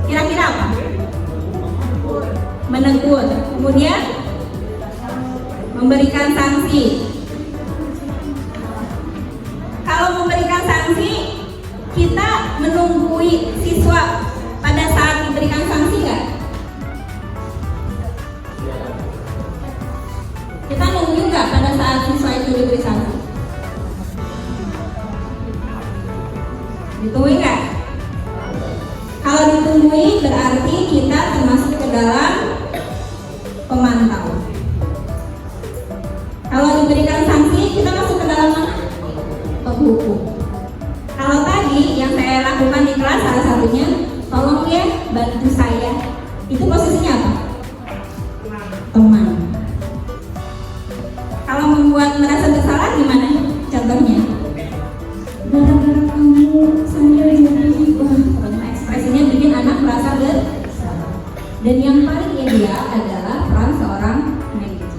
Speaker 3: kira-kira apa? Menegur, kemudian memberikan sanksi. Kalau memberikan sanksi, kita menunggui siswa pada saat diberikan sanksi nggak? Kita nunggu nggak pada saat siswa itu diberi sanksi? Ditunggu nggak? Kalau ditunggu berarti kita termasuk ke dalam pemantau. Kalau diberikan sanksi, kita masuk ke dalam mana? Penghukum. Kalau tadi yang saya lakukan di kelas salah satunya, tolong ya bantu saya. Itu posisinya apa? Teman. Kalau membuat merasa bersalah gimana? Contohnya, gara-gara kamu saya jadi ekspresinya bikin anak merasa bersalah. Dan yang paling ideal adalah peran seorang manajer.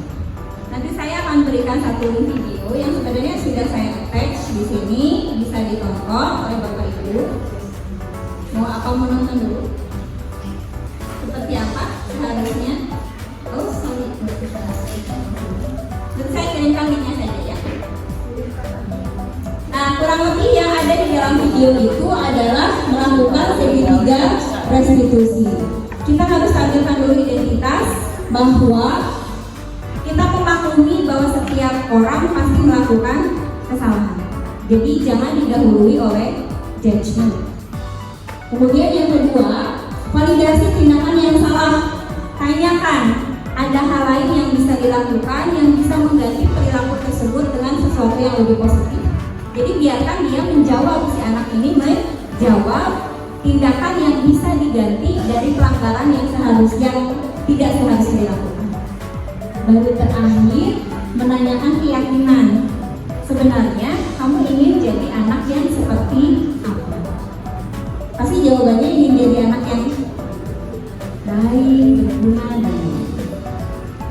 Speaker 3: Nanti saya akan berikan satu video yang sebenarnya sudah saya attach di sini, bisa ditonton oleh Bapak Ibu. Mau apa menonton dulu? Seperti apa seharusnya? Oh sorry, nanti saya kirimkan linknya saja ya. Nah, kurang lebih yang ada di dalam video itu adalah melakukan segitiga restitusi. Kita harus tampilkan dulu identitas bahwa kita memaklumi bahwa setiap orang pasti melakukan kesalahan. Jadi jangan didahului oleh judgment. Kemudian yang kedua, validasi tindakan yang salah. Tanyakan, ada hal lain yang bisa dilakukan yang bisa mengganti perilaku tersebut dengan sesuatu yang lebih positif. Jadi biarkan dia menjawab, si anak ini menjawab tindakan yang bisa diganti dari pelanggaran yang seharusnya tidak seharusnya dilakukan. Baru terakhir, menanyakan keyakinan. sebenarnya kamu ingin jadi anak yang seperti apa? Pasti jawabannya ingin jadi anak yang baik, berguna, dan lain-lain.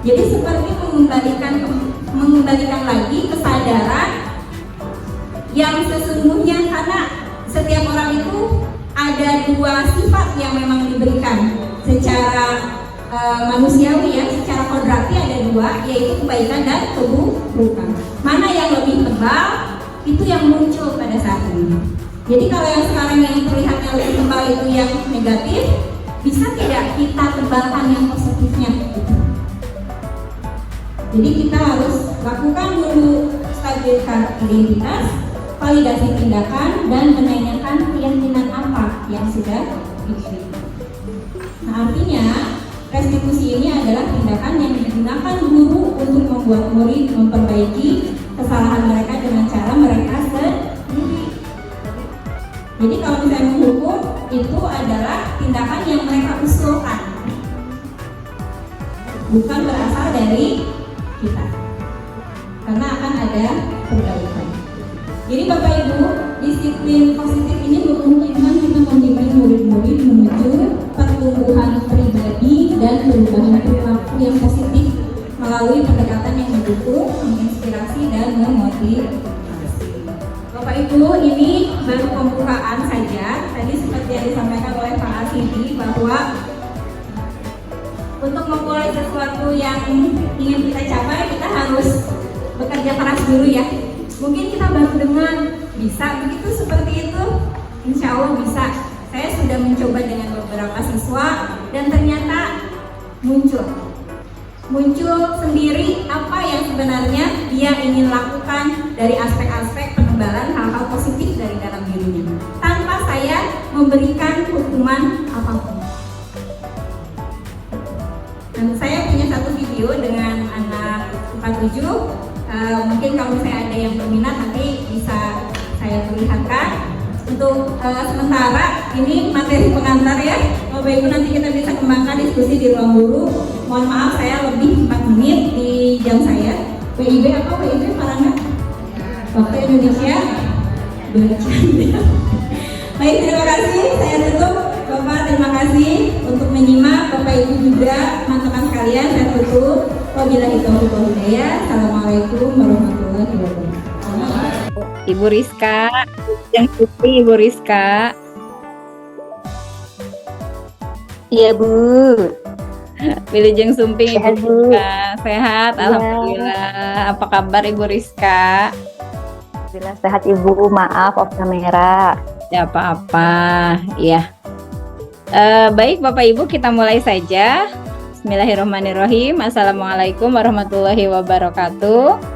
Speaker 3: Jadi seperti mengembalikan lagi kesadaran yang sesungguhnya, karena setiap orang itu ada dua sifat yang memang diberikan secara manusiawi ya, secara kodrati ada dua, yaitu kebaikan dan keburukan. Mana yang lebih tebal itu yang muncul pada saat ini. Jadi kalau yang sekarang yang terlihatnya lebih tebal itu yang negatif, bisa tidak kita tebalkan yang positifnya? Jadi kita harus lakukan dulu stabilitas identitas, validasi tindakan, dan menanyakan keyakinan apa yang sudah diberikan. Nah, artinya restitusi ini adalah tindakan yang digunakan guru untuk membuat murid memperbaiki kesalahan mereka dengan cara mereka sendiri. Jadi kalau misalnya menghukum, itu adalah tindakan yang mereka usulkan, bukan berasal dari kita, karena akan ada perbaikan. Jadi Bapak Ibu, disiplin positif ini memungkinkan kita membimbing murid-murid menuju pertumbuhan pribadi dan perubahan perilaku yang positif melalui pendekatan yang mendukung, menginspirasi, dan memotivasi. Bapak Ibu, ini baru pembukaan saja. Tadi seperti yang disampaikan oleh Pak Asidi bahwa untuk memulai sesuatu yang ingin kita capai, kita harus bekerja keras dulu ya. Mungkin kita baru dengar, bisa begitu seperti itu? Insya Allah bisa. Saya sudah mencoba dengan beberapa siswa dan ternyata muncul sendiri apa yang sebenarnya dia ingin lakukan dari aspek-aspek penebalan hal-hal positif dari dalam dirinya, tanpa saya memberikan hukuman apapun. Dan saya punya satu video dengan anak 47. Mungkin kalau saya ada yang berminat nanti bisa saya perlihatkan. Untuk sementara ini materi pengantar ya, Bapak Ibu, nanti kita bisa kembangkan diskusi di ruang guru. Mohon maaf saya lebih 4 menit di jam saya. WIB apa WIB Parangga? Waktu Indonesia bercanda. Baik, terima kasih. Saya tutup. Bapak terima kasih untuk menyimak. Bapak Ibu juga teman-teman sekalian saya tutup. Wabillahi taufiq wal hidayah. Assalamualaikum warahmatullahi wabarakatuh.
Speaker 1: Ibu Rizka, yang putih Ibu Rizka.
Speaker 5: Iya Bu.
Speaker 1: Wilujeng Sumping
Speaker 5: Sehat,
Speaker 1: Ibu
Speaker 5: Bu.
Speaker 1: Rizka. Sehat,
Speaker 5: Iya.
Speaker 1: alhamdulillah. Apa kabar Ibu Rizka?
Speaker 5: Alhamdulillah sehat Ibu. Maaf off kamera.
Speaker 1: Tidak apa-apa, ya. Baik Bapak Ibu, kita mulai saja. Bismillahirrahmanirrahim. Assalamualaikum warahmatullahi wabarakatuh.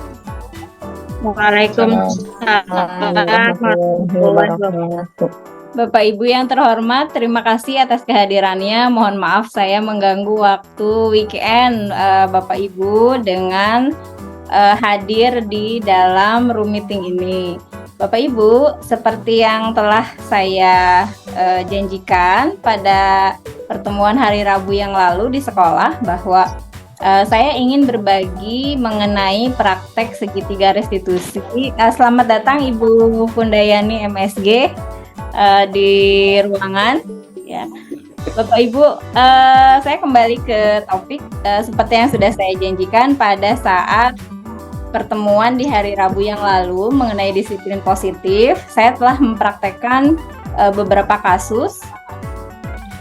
Speaker 5: Waalaikumsalam warahmatullahi wabarakatuh.
Speaker 1: Bapak Ibu yang terhormat, terima kasih atas kehadirannya. Mohon maaf saya mengganggu waktu weekend Bapak Ibu dengan hadir di dalam room meeting ini. Bapak Ibu, seperti yang telah saya janjikan pada pertemuan hari Rabu yang lalu di sekolah, bahwa saya ingin berbagi mengenai praktek segitiga restitusi. Selamat datang Ibu Fundayani MSG di ruangan. Ya, Bapak Ibu, saya kembali ke topik seperti yang sudah saya janjikan pada saat pertemuan di hari Rabu yang lalu mengenai disiplin positif. Saya telah mempraktekkan beberapa kasus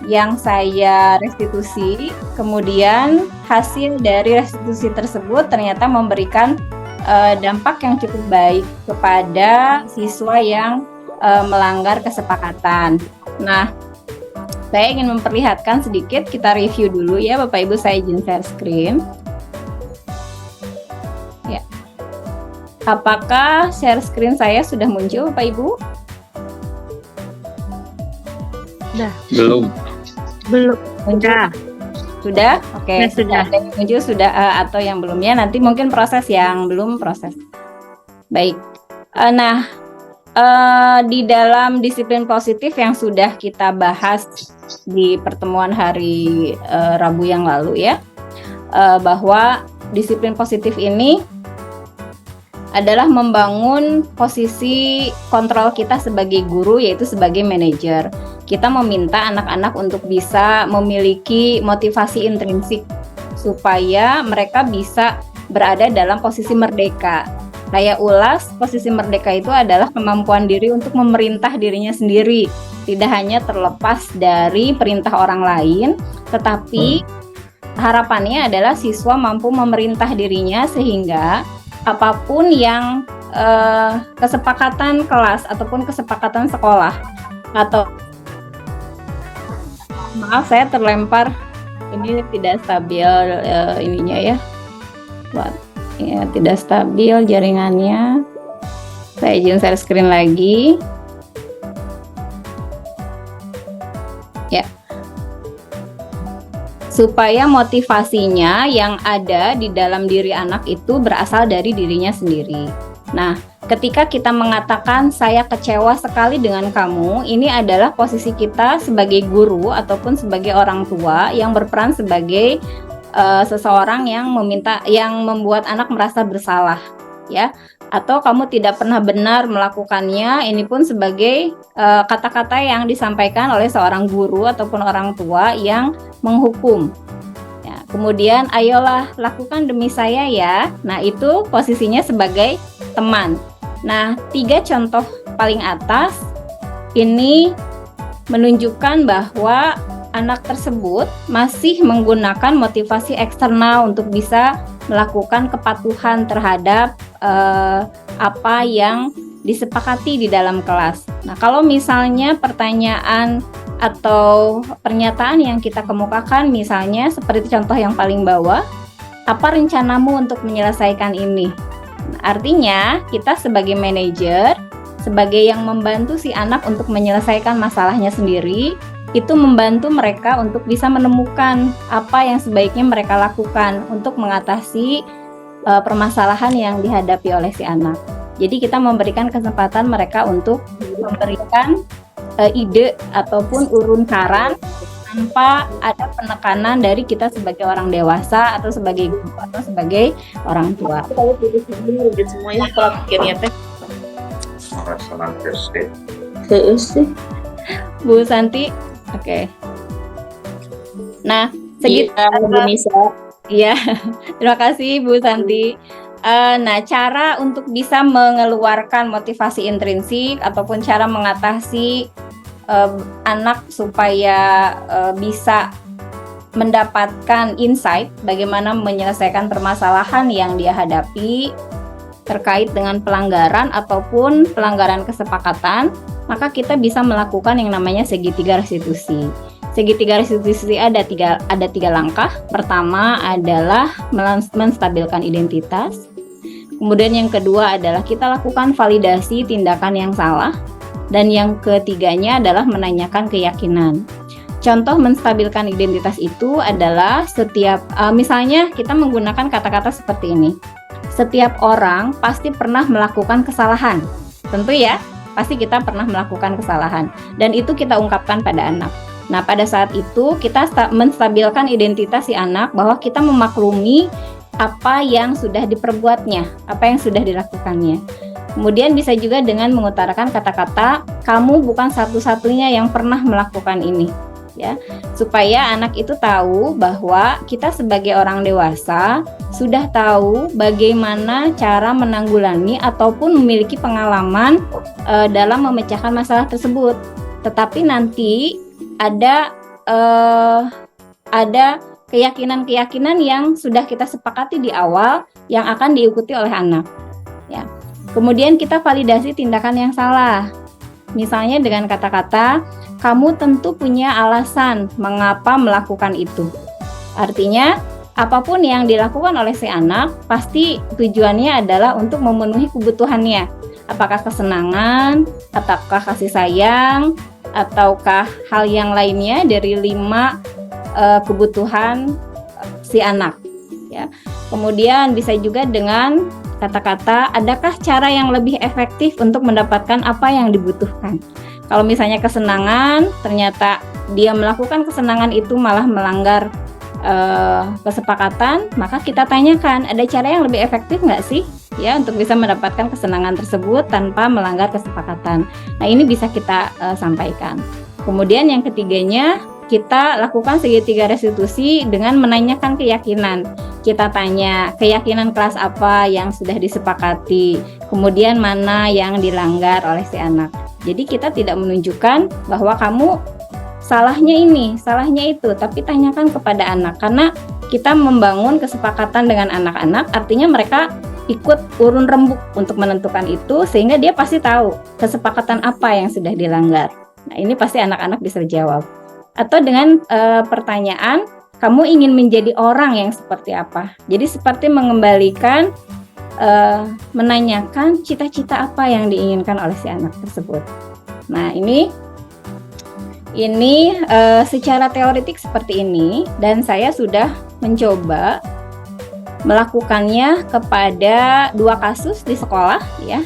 Speaker 1: yang saya restitusi, kemudian hasil dari restitusi tersebut ternyata memberikan dampak yang cukup baik kepada siswa yang melanggar kesepakatan. Nah, saya ingin memperlihatkan sedikit, kita review dulu ya Bapak Ibu, saya izin share screen. Ya. Apakah share screen saya sudah muncul Bapak Ibu?
Speaker 5: Belum.
Speaker 1: Muncul. Sudah? Oke.
Speaker 5: Ya, sudah.
Speaker 1: Ada yang muncul sudah atau yang belum ya? Nanti mungkin proses yang belum proses. Baik. Di dalam disiplin positif yang sudah kita bahas di pertemuan hari Rabu yang lalu ya, bahwa disiplin positif ini adalah membangun posisi kontrol kita sebagai guru, yaitu sebagai manajer. Kita meminta anak-anak untuk bisa memiliki motivasi intrinsik supaya mereka bisa berada dalam posisi merdeka. Saya ulas, posisi merdeka itu adalah kemampuan diri untuk memerintah dirinya sendiri, tidak hanya terlepas dari perintah orang lain, tetapi harapannya adalah siswa mampu memerintah dirinya sehingga apapun yang kesepakatan kelas ataupun kesepakatan sekolah atau maaf saya terlempar, ini tidak stabil ininya ya. Ya, tidak stabil jaringannya. Saya izin share screen lagi. Ya. Supaya motivasinya yang ada di dalam diri anak itu berasal dari dirinya sendiri. Nah, ketika kita mengatakan saya kecewa sekali dengan kamu, ini adalah posisi kita sebagai guru ataupun sebagai orang tua yang berperan sebagai seseorang yang membuat anak merasa bersalah, ya, atau kamu tidak pernah benar melakukannya. Ini pun sebagai kata-kata yang disampaikan oleh seorang guru ataupun orang tua yang menghukum. Ya, kemudian ayolah lakukan demi saya ya. Nah, itu posisinya sebagai teman. Nah, 3 contoh paling atas ini menunjukkan bahwa anak tersebut masih menggunakan motivasi eksternal untuk bisa melakukan kepatuhan terhadap apa yang disepakati di dalam kelas. Nah, kalau misalnya pertanyaan atau pernyataan yang kita kemukakan misalnya seperti contoh yang paling bawah, apa rencanamu untuk menyelesaikan ini? Nah, artinya kita sebagai manajer, sebagai yang membantu si anak untuk menyelesaikan masalahnya sendiri, itu membantu mereka untuk bisa menemukan apa yang sebaiknya mereka lakukan untuk mengatasi permasalahan yang dihadapi oleh si anak. Jadi kita memberikan kesempatan mereka untuk memberikan ide ataupun urun saran tanpa ada penekanan dari kita sebagai orang dewasa atau sebagai guru atau sebagai orang tua.
Speaker 6: Kalau pilih semuanya kalau pikirnya teh
Speaker 1: Bu Santi. Oke. Nah, segitu
Speaker 6: Indonesia.
Speaker 1: Iya, terima kasih Bu Santi. Nah, cara untuk bisa mengeluarkan motivasi intrinsik ataupun cara mengatasi anak supaya bisa mendapatkan insight bagaimana menyelesaikan permasalahan yang dia hadapi terkait dengan pelanggaran ataupun pelanggaran kesepakatan, maka kita bisa melakukan yang namanya segitiga restitusi. Segitiga restitusi ada tiga langkah. Pertama adalah menstabilkan identitas. Kemudian yang kedua adalah kita lakukan validasi tindakan yang salah. Dan yang ketiganya adalah menanyakan keyakinan. Contoh menstabilkan identitas itu adalah setiap, misalnya kita menggunakan kata-kata seperti ini. Setiap orang pasti pernah melakukan kesalahan. Tentu ya, pasti kita pernah melakukan kesalahan. Dan itu kita ungkapkan pada anak. Nah, pada saat itu kita menstabilkan identitas si anak bahwa kita memaklumi apa yang sudah diperbuatnya, apa yang sudah dilakukannya. Kemudian bisa juga dengan mengutarakan kata-kata, kamu bukan satu-satunya yang pernah melakukan ini. Ya, supaya anak itu tahu bahwa kita sebagai orang dewasa sudah tahu bagaimana cara menanggulangi ataupun memiliki pengalaman dalam memecahkan masalah tersebut. Tetapi nanti ada keyakinan-keyakinan yang sudah kita sepakati di awal yang akan diikuti oleh anak. Ya. Kemudian kita validasi tindakan yang salah. Misalnya dengan kata-kata, kamu tentu punya alasan mengapa melakukan itu. Artinya, apapun yang dilakukan oleh si anak, pasti tujuannya adalah untuk memenuhi kebutuhannya. Apakah kesenangan, ataukah kasih sayang, ataukah hal yang lainnya dari 5 kebutuhan si anak. Ya. Kemudian bisa juga dengan kata-kata, adakah cara yang lebih efektif untuk mendapatkan apa yang dibutuhkan? Kalau misalnya kesenangan, ternyata dia melakukan kesenangan itu malah melanggar kesepakatan, maka kita tanyakan, ada cara yang lebih efektif nggak sih ya untuk bisa mendapatkan kesenangan tersebut tanpa melanggar kesepakatan. Nah, ini bisa kita sampaikan. Kemudian yang ketiganya, kita lakukan segitiga restitusi dengan menanyakan keyakinan. Kita tanya keyakinan kelas apa yang sudah disepakati, kemudian mana yang dilanggar oleh si anak. Jadi kita tidak menunjukkan bahwa kamu salahnya ini, salahnya itu, tapi tanyakan kepada anak, karena kita membangun kesepakatan dengan anak-anak, artinya mereka ikut urun rembuk untuk menentukan itu, sehingga dia pasti tahu kesepakatan apa yang sudah dilanggar. Nah, ini pasti anak-anak bisa jawab. Atau dengan pertanyaan, kamu ingin menjadi orang yang seperti apa? Jadi seperti mengembalikan, menanyakan cita-cita apa yang diinginkan oleh si anak tersebut. Nah, ini secara teoretik seperti ini, dan saya sudah mencoba melakukannya kepada 2 kasus di sekolah, ya.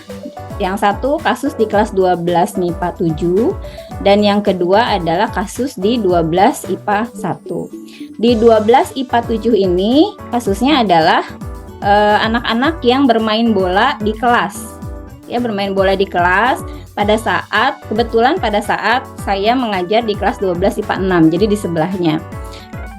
Speaker 1: Yang satu kasus di kelas 12 MIPA 7, dan yang kedua adalah kasus di 12 IPA 1. Di 12 IPA 7 ini kasusnya adalah anak-anak yang bermain bola di kelas. Ya, bermain bola di kelas kebetulan pada saat saya mengajar di kelas 12 IPA 6, jadi di sebelahnya.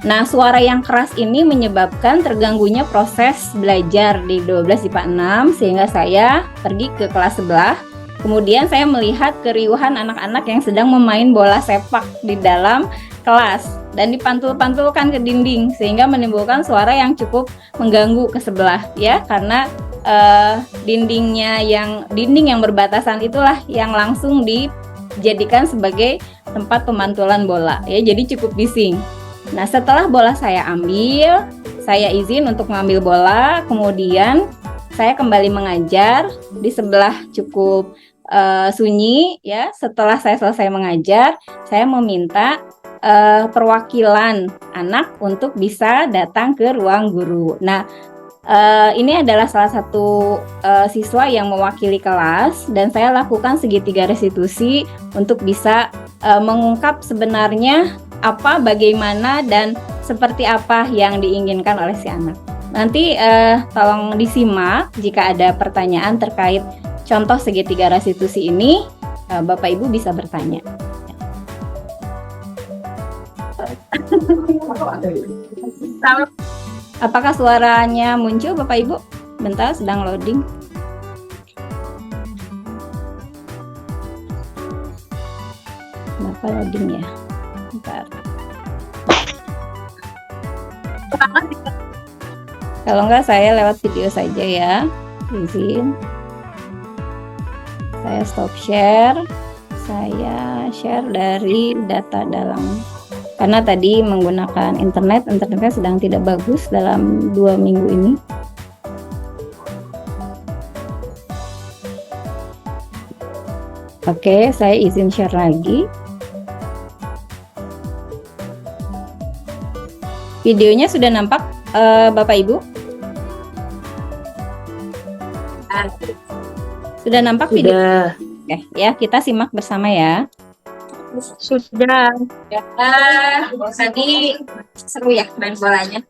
Speaker 1: Nah, suara yang keras ini menyebabkan terganggunya proses belajar di 12 IPA 6, sehingga saya pergi ke kelas sebelah. Kemudian saya melihat keriuhan anak-anak yang sedang memain bola sepak di dalam kelas dan dipantul-pantulkan ke dinding, sehingga menimbulkan suara yang cukup mengganggu ke sebelah, ya, karena dinding yang berbatasan itulah yang langsung dijadikan sebagai tempat pemantulan bola, ya, jadi cukup bising. Nah, setelah bola saya ambil, saya izin untuk mengambil bola, kemudian saya kembali mengajar. Di sebelah cukup sunyi, ya. Setelah saya selesai mengajar, saya meminta perwakilan anak untuk bisa datang ke ruang guru. Nah, ini adalah salah satu siswa yang mewakili kelas, dan saya lakukan segitiga restitusi untuk bisa mengungkap sebenarnya apa, bagaimana, dan seperti apa yang diinginkan oleh si anak. Nanti tolong disimak jika ada pertanyaan terkait contoh segitiga restitusi ini, Bapak Ibu bisa bertanya. Apakah suaranya muncul, Bapak Ibu? Bentar, sedang loading. Kenapa loading ya? Bentar. Kalau enggak, saya lewat video saja ya. Izin. Saya stop share. Saya share dari data dalam. Karena tadi menggunakan internetnya sedang tidak bagus dalam 2 minggu ini. Oke, saya izin share lagi. Videonya sudah nampak, Bapak Ibu? Sudah nampak video? Oke, ya, kita simak bersama ya.
Speaker 6: Sudah.
Speaker 1: Ya, tadi seru ya main bolanya.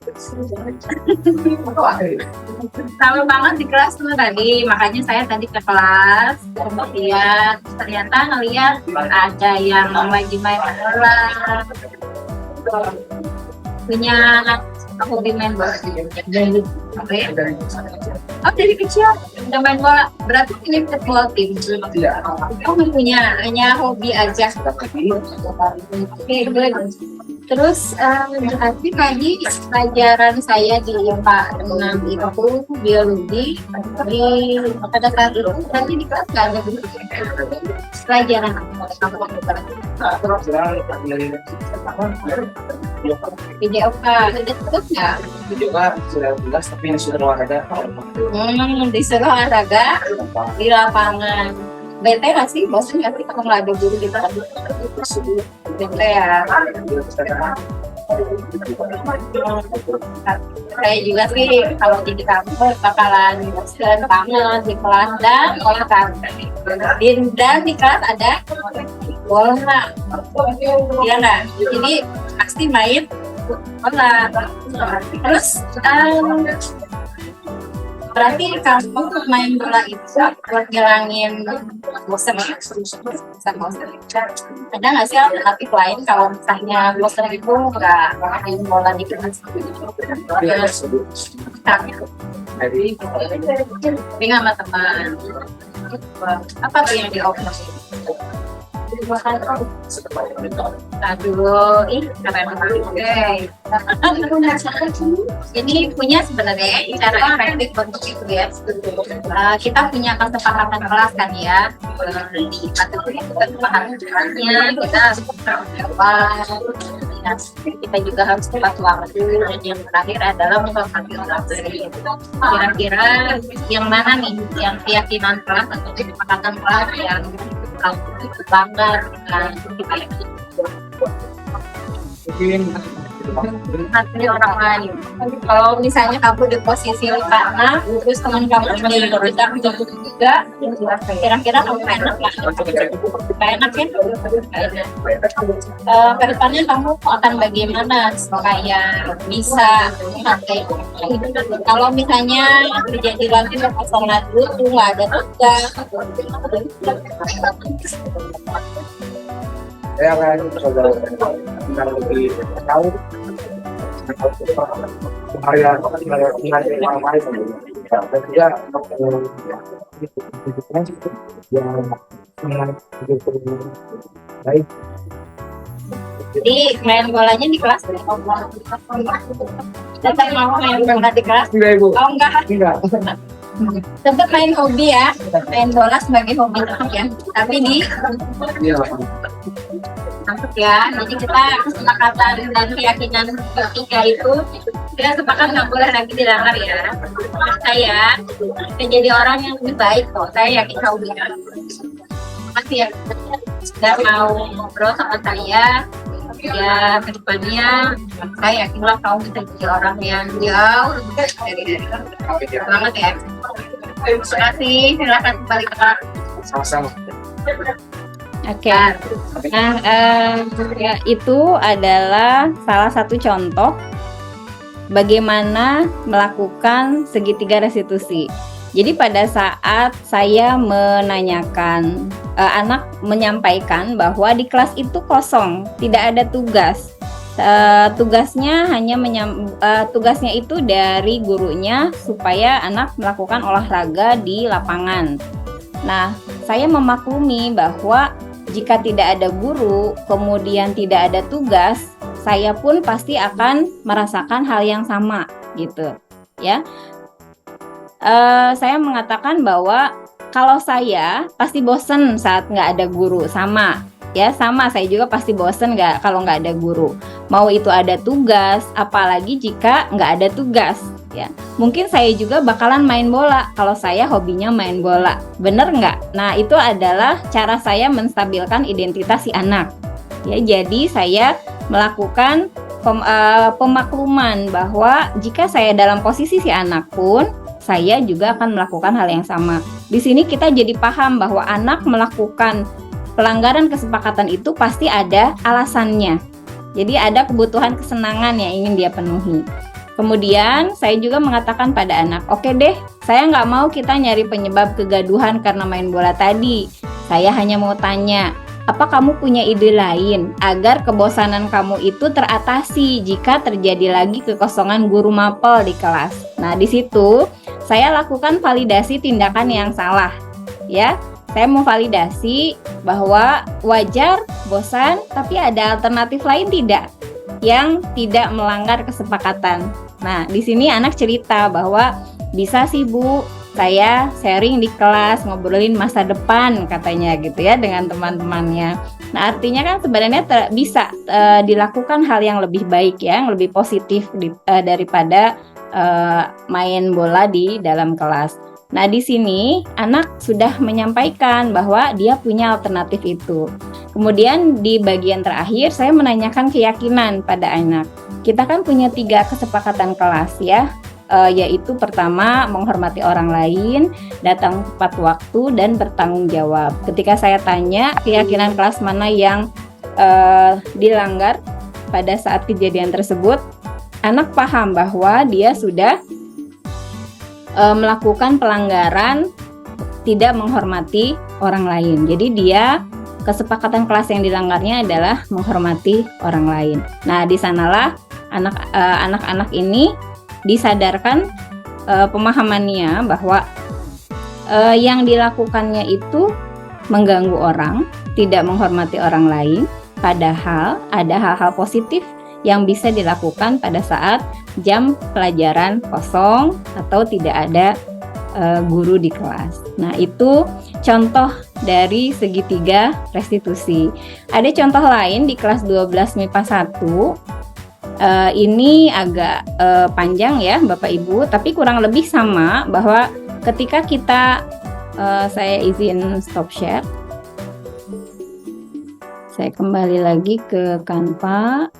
Speaker 1: Sama banget di kelas tuh tadi, makanya saya tadi ke kelas, kemudian ternyata ngeliat ada yang lagi main bola, punya hobi main bola. Oke. Oh, dari kecil udah main bola, berarti punya football team. Oh, hanya hobi aja. Oke, good. Terus berarti tadi pelajaran saya di IPA 6 itu biologi, pada saat itu berarti di kelas nggak ada pelajaran apa? PJOK, ada terus nggak?
Speaker 7: PJOK sudah jelas, tapi yang sudah olahraga.
Speaker 1: Disuruh olahraga di lapangan. Bete nggak sih? Bosan nggak sih kalau nggak ada guru di kelas? Bete ya. Saya juga sih kalau di kampus bakalan bosan banget di kelas dan olahraga. Dan di kelas ada bola, ya nggak? Jadi pasti main bola. Terus Berarti kalau main bola itu buat ngilangin bosan ya? Bosan. Ada nggak sih alternatif lain kalau misalnya bosan itu nggak main bola di kelas? Tapi sama teman. Apa tuh yang di-offer? Aduh, keren banget. Ini punya sebenarnya cara efektif untuk itu ya. Kita punya kesepakatan kelas kan ya. Di kesepakatan kelasnya kita harus berjawab. Kita juga harus tepat waktu. Dan yang terakhir adalah menghormati orang lain. Kira-kira yang mana nih yang keyakinan kelas atau kesepakatan kelas yang bangga dengan hati orang lain. Kalau misalnya kamu di posisi karena terus teman kamu menjadi juga, kira-kira kamu enak lah. Enak ya? Kedepannya kamu akan bagaimana supaya bisa menghargai. Kalau misalnya terjadi lagi kekosongan itu nggak ada tugas.
Speaker 7: Saya akan coba lebih tahu area yang lain dan juga yang baik.
Speaker 1: Jadi main bolanya di kelas tetap mau main bola di kelas?
Speaker 7: Enggak, Ibu.
Speaker 1: Oh enggak. Tetap main hobi ya, main bola sebagai hobi tetap ya. Tapi di masuk ya. Jadi kita kesepakatan dan keyakinan ketiga itu kita sepakat nggak boleh lagi dilanggar ya. Saya jadi orang yang lebih baik kok. Saya yakin kamu bisa. Makasih ya sudah mau ngobrol sama saya. Ya kedepannya saya yakinlah kamu bisa jadi orang yang jauh lebih baik dari banget ya. Terima kasih, silakan kembali ke kelas.
Speaker 7: Sama-sama.
Speaker 1: Oke. Nah, ya, itu adalah salah satu contoh bagaimana melakukan segitiga restitusi. Jadi pada saat saya menanyakan, anak menyampaikan bahwa di kelas itu kosong, tidak ada tugas. Tugasnya tugasnya itu dari gurunya supaya anak melakukan olahraga di lapangan. Nah, saya memaklumi bahwa jika tidak ada guru, kemudian tidak ada tugas, saya pun pasti akan merasakan hal yang sama, gitu, ya. Saya mengatakan bahwa kalau saya pasti bosen saat nggak ada guru, sama saya juga pasti bosen kalau nggak ada guru. Mau itu ada tugas, apalagi jika nggak ada tugas, ya. Mungkin saya juga bakalan main bola kalau saya hobinya main bola, bener nggak? Nah, itu adalah cara saya menstabilkan identitas si anak. Ya, jadi saya melakukan pemakluman bahwa jika saya dalam posisi si anak pun saya juga akan melakukan hal yang sama. Di sini kita jadi paham bahwa anak melakukan pelanggaran kesepakatan itu pasti ada alasannya. Jadi ada kebutuhan kesenangan yang ingin dia penuhi. Kemudian saya juga mengatakan pada anak, oke deh, saya nggak mau kita nyari penyebab kegaduhan karena main bola tadi. Saya hanya mau tanya, apa kamu punya ide lain agar kebosanan kamu itu teratasi jika terjadi lagi kekosongan guru mapel di kelas? Nah, di situ saya lakukan validasi tindakan yang salah, ya. Saya mau validasi bahwa wajar bosan, tapi ada alternatif lain tidak yang tidak melanggar kesepakatan. Nah, di sini anak cerita bahwa bisa sih Bu, saya sharing di kelas, ngobrolin masa depan katanya gitu ya dengan teman-temannya. Nah, artinya kan sebenarnya bisa dilakukan hal yang lebih baik ya, yang lebih positif daripada main bola di dalam kelas. Nah, di sini anak sudah menyampaikan bahwa dia punya alternatif itu. Kemudian di bagian terakhir saya menanyakan keyakinan pada anak. Kita kan punya 3 kesepakatan kelas ya, yaitu pertama menghormati orang lain, datang tepat waktu, dan bertanggung jawab. Ketika saya tanya keyakinan kelas mana yang dilanggar pada saat kejadian tersebut, anak paham bahwa dia sudah melakukan pelanggaran tidak menghormati orang lain. Jadi dia kesepakatan kelas yang dilanggarnya adalah menghormati orang lain. Nah, di sanalah anak-anak ini disadarkan pemahamannya bahwa yang dilakukannya itu mengganggu orang, tidak menghormati orang lain, padahal ada hal-hal positif yang bisa dilakukan pada saat jam pelajaran kosong atau tidak ada guru di kelas. Nah, itu contoh dari segitiga restitusi. Ada contoh lain di kelas 12 MIPA 1. Ini agak panjang ya Bapak Ibu, tapi kurang lebih sama bahwa ketika kita saya izin stop share. Saya kembali lagi ke Canva.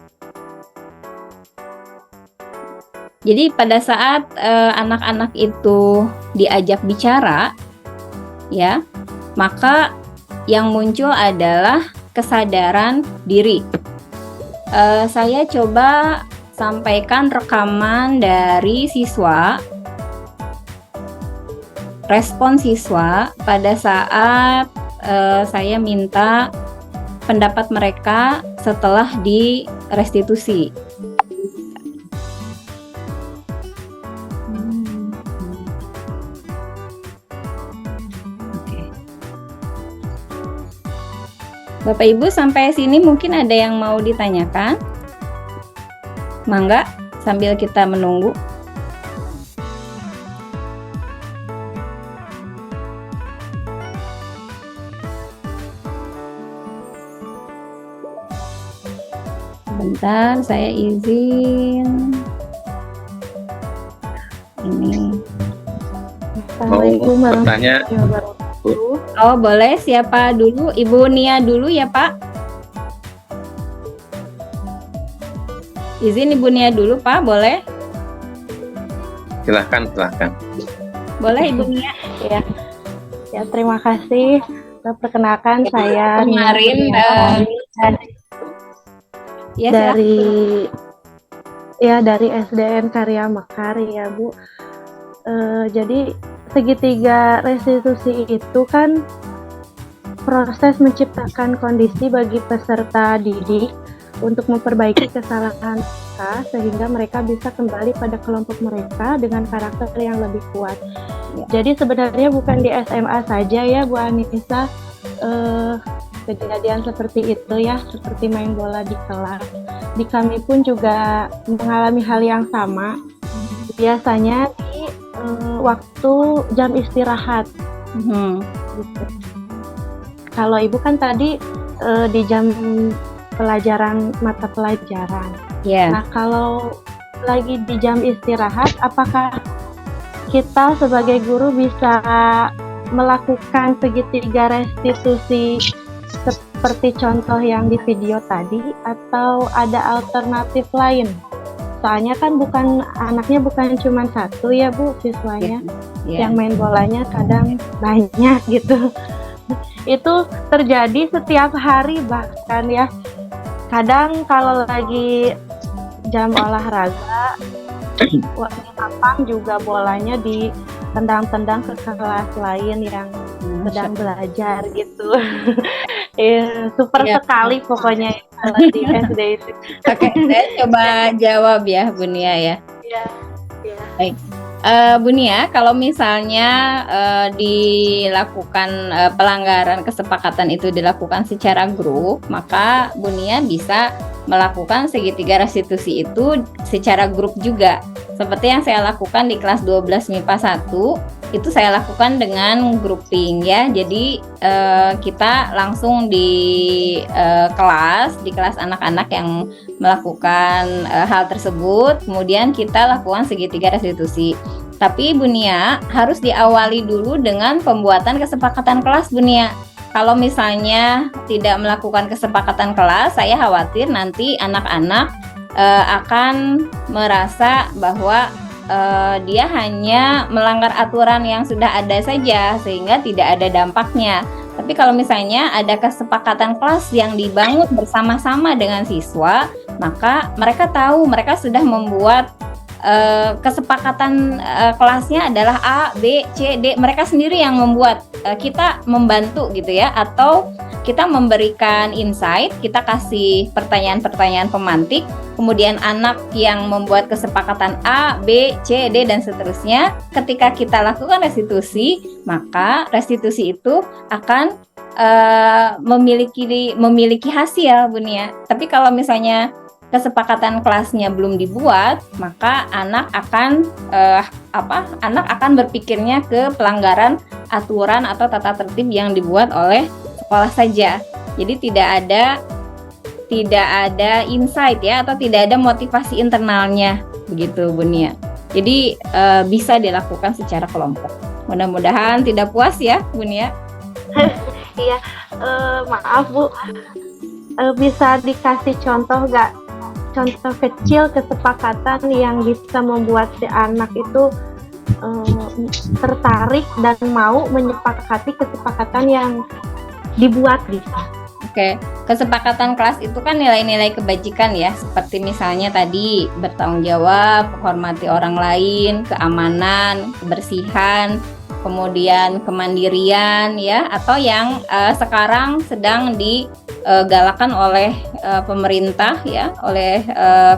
Speaker 1: Jadi pada saat anak-anak itu diajak bicara, ya, maka yang muncul adalah kesadaran diri. Saya coba sampaikan rekaman dari siswa, respon siswa pada saat saya minta pendapat mereka setelah di restitusi. Bapak Ibu sampai sini mungkin ada yang mau ditanyakan? Mangga sambil kita menunggu. Bentar, saya izin. Ini.
Speaker 7: Assalamualaikum warahmatullahi wabarakatuh.
Speaker 1: Oh, boleh. Siapa dulu? Ibu Nia dulu ya, Pak. Izin Ibu Nia dulu, Pak. Boleh?
Speaker 7: Silahkan.
Speaker 1: Boleh, Ibu Nia.
Speaker 8: Ya, terima kasih. Perkenalkan saya
Speaker 1: kemarin
Speaker 8: dari SDN Karya Mekar ya Bu. Jadi segitiga restitusi itu kan proses menciptakan kondisi bagi peserta didik untuk memperbaiki kesalahan mereka sehingga mereka bisa kembali pada kelompok mereka dengan karakter yang lebih kuat. Jadi sebenarnya bukan di SMA saja ya Bu Anissa, kejadian seperti itu ya, seperti main bola di kelas. Di kami pun juga mengalami hal yang sama. Biasanya di waktu jam istirahat. Gitu. Kalau Ibu kan tadi di jam pelajaran mata pelajaran. Nah, kalau lagi di jam istirahat, apakah kita sebagai guru bisa melakukan segitiga restitusi seperti contoh yang di video tadi, atau ada alternatif lain? Soalnya kan anaknya bukan cuma satu ya Bu siswanya, yang main bolanya kadang banyak gitu. Itu terjadi setiap hari bahkan ya. Kadang kalau lagi jam olahraga, warna lapang juga bolanya ditendang-tendang ke kelas lain yang sedang belajar gitu. Super sekali pokoknya kalau di SD itu.
Speaker 1: Oke, saya coba jawab ya Bu Nia ya.
Speaker 8: Iya.
Speaker 1: Baik. Bu Nia, kalau misalnya dilakukan pelanggaran kesepakatan itu dilakukan secara grup, maka Bu Nia bisa melakukan segitiga restitusi itu secara grup juga. Seperti yang saya lakukan di kelas 12 MIPA 1, itu saya lakukan dengan grouping ya. Jadi kita langsung di kelas anak-anak yang melakukan hal tersebut, kemudian kita lakukan segitiga restitusi. Tapi Bu Nia harus diawali dulu dengan pembuatan kesepakatan kelas Bu Nia. Kalau misalnya tidak melakukan kesepakatan kelas, saya khawatir nanti anak-anak akan merasa bahwa dia hanya melanggar aturan yang sudah ada saja sehingga tidak ada dampaknya. Tapi kalau misalnya ada kesepakatan kelas yang dibangun bersama-sama dengan siswa, maka mereka tahu mereka sudah membuat kesepakatan kelasnya adalah A, B, C, D. Mereka sendiri yang membuat. Kita membantu gitu ya, atau kita memberikan insight, kita kasih pertanyaan-pertanyaan pemantik, kemudian anak yang membuat kesepakatan A, B, C, D, dan seterusnya. Ketika kita lakukan restitusi, maka restitusi itu akan memiliki hasil, Bun ya. Tapi kalau misalnya kesepakatan kelasnya belum dibuat, maka anak akan berpikirnya ke pelanggaran aturan atau tata tertib yang dibuat oleh sekolah saja. Jadi tidak ada insight ya, atau tidak ada motivasi internalnya, begitu Bun ya. Jadi bisa dilakukan secara kelompok. Mudah-mudahan tidak puas ya Bun ya.
Speaker 8: Iya, maaf Bu, bisa dikasih contoh nggak? Contoh kecil kesepakatan yang bisa membuat si anak itu tertarik dan mau menyepakati kesepakatan yang dibuat gitu.
Speaker 1: Oke, kesepakatan kelas itu kan nilai-nilai kebajikan ya, seperti misalnya tadi bertanggung jawab, menghormati orang lain, keamanan, kebersihan, kemudian kemandirian ya, atau yang sekarang sedang digalakan oleh pemerintah ya, oleh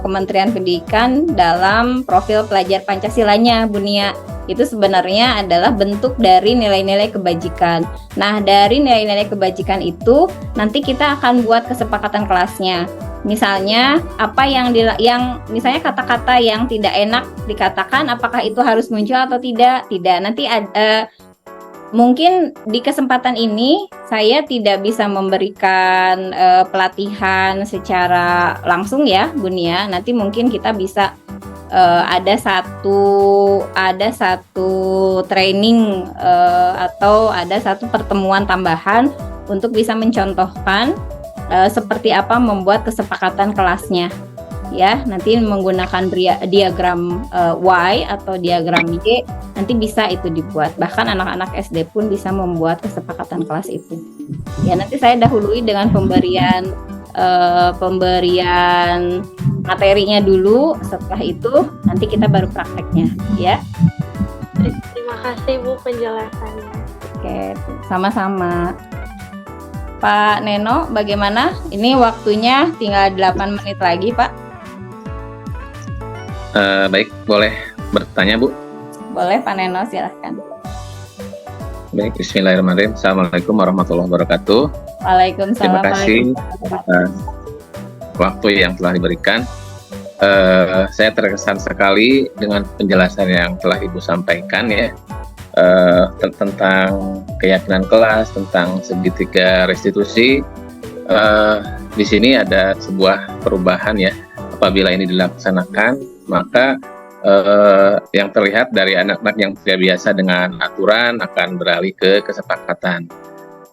Speaker 1: Kementerian Pendidikan dalam profil pelajar Pancasilanya, Bunia. Itu sebenarnya adalah bentuk dari nilai-nilai kebajikan. Nah, dari nilai-nilai kebajikan itu nanti kita akan buat kesepakatan kelasnya. Misalnya apa yang misalnya kata-kata yang tidak enak dikatakan, apakah itu harus muncul atau tidak? Tidak. Nanti mungkin di kesempatan ini saya tidak bisa memberikan pelatihan secara langsung ya, Bunia. Nanti mungkin kita bisa ada satu training atau ada satu pertemuan tambahan untuk bisa mencontohkan seperti apa membuat kesepakatan kelasnya ya. Nanti menggunakan diagram Y atau diagram Y, nanti bisa itu dibuat. Bahkan anak-anak SD pun bisa membuat kesepakatan kelas itu ya. Nanti saya dahului dengan pemberian materinya dulu, setelah itu nanti kita baru prakteknya ya.
Speaker 8: Terima kasih Bu penjelasannya.
Speaker 1: Oke, sama-sama. Pak Neno, bagaimana? Ini waktunya tinggal 8 menit lagi, Pak.
Speaker 7: Baik, boleh bertanya Bu?
Speaker 1: Boleh Pak Neno, silahkan.
Speaker 7: Baik, bismillahirrahmanirrahim. Assalamualaikum warahmatullahi wabarakatuh.
Speaker 1: Waalaikumsalam.
Speaker 7: Terima kasih waktu yang telah diberikan. Saya terkesan sekali dengan penjelasan yang telah Ibu sampaikan ya, tentang keyakinan kelas, tentang segitiga restitusi. Di sini ada sebuah perubahan ya. Apabila ini dilaksanakan, maka yang terlihat dari anak-anak yang tidak biasa dengan aturan akan beralih ke kesepakatan.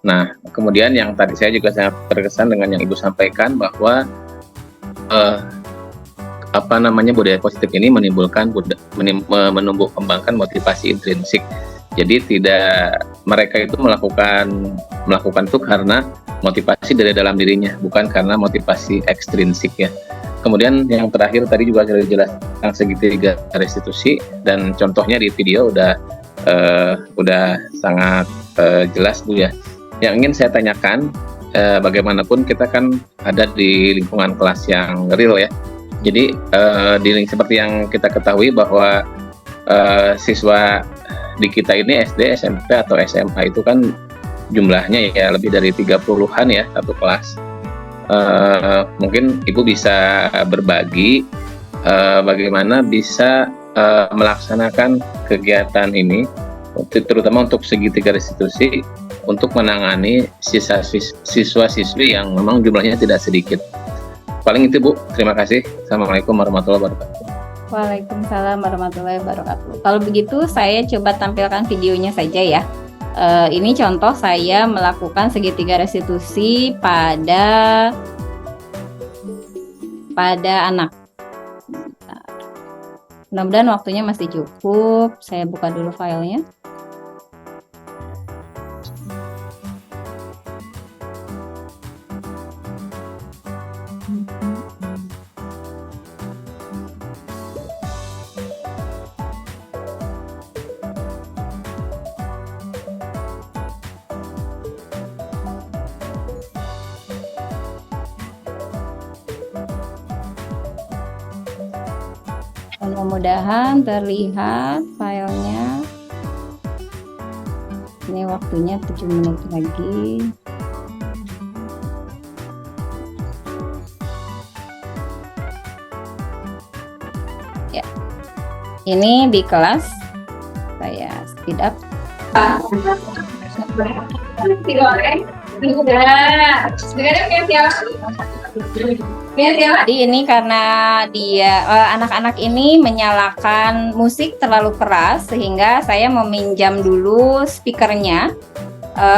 Speaker 7: Nah, kemudian yang tadi saya juga sangat terkesan dengan yang Ibu sampaikan bahwa budaya positif ini menimbulkan menumbuh kembangkan motivasi intrinsik. Jadi tidak, mereka itu melakukan itu karena motivasi dari dalam dirinya, bukan karena motivasi ekstrinsik ya. Kemudian yang terakhir tadi juga sudah dijelaskan segitiga restitusi, dan contohnya di video udah sangat jelas Bu ya. Yang ingin saya tanyakan, bagaimanapun kita kan ada di lingkungan kelas yang real ya. Jadi seperti yang kita ketahui bahwa siswa di kita ini SD, SMP atau SMA itu kan jumlahnya ya lebih dari 30-an ya satu kelas. Mungkin Ibu bisa berbagi bagaimana bisa melaksanakan kegiatan ini, terutama untuk segitiga restitusi, untuk menangani siswa-siswi yang memang jumlahnya tidak sedikit. Paling itu Bu, terima kasih. Assalamualaikum warahmatullahi wabarakatuh.
Speaker 1: Waalaikumsalam warahmatullahi wabarakatuh. Kalau begitu saya coba tampilkan videonya saja ya. Ini contoh saya melakukan segitiga restitusi pada anak. Mudah-mudahan waktunya masih cukup. Saya buka dulu filenya. Mudah-mudahan terlihat filenya. Ini waktunya 7 menit lagi. Ya, ini di kelas saya speed up. Jadi ini karena dia anak-anak ini menyalakan musik terlalu keras sehingga saya meminjam dulu speakernya.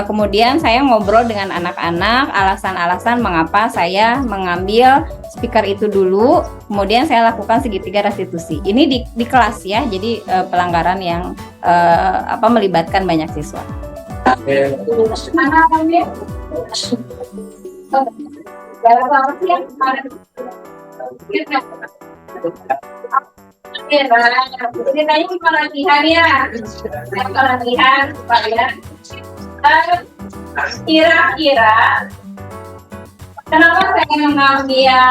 Speaker 1: Kemudian saya ngobrol dengan anak-anak alasan-alasan mengapa saya mengambil speaker itu dulu. Kemudian saya lakukan segitiga restitusi. Ini di kelas ya, jadi pelanggaran yang melibatkan banyak siswa.
Speaker 3: Ceritanya cuma latihan ya, latihan supaya kira-kira kenapa saya mengambil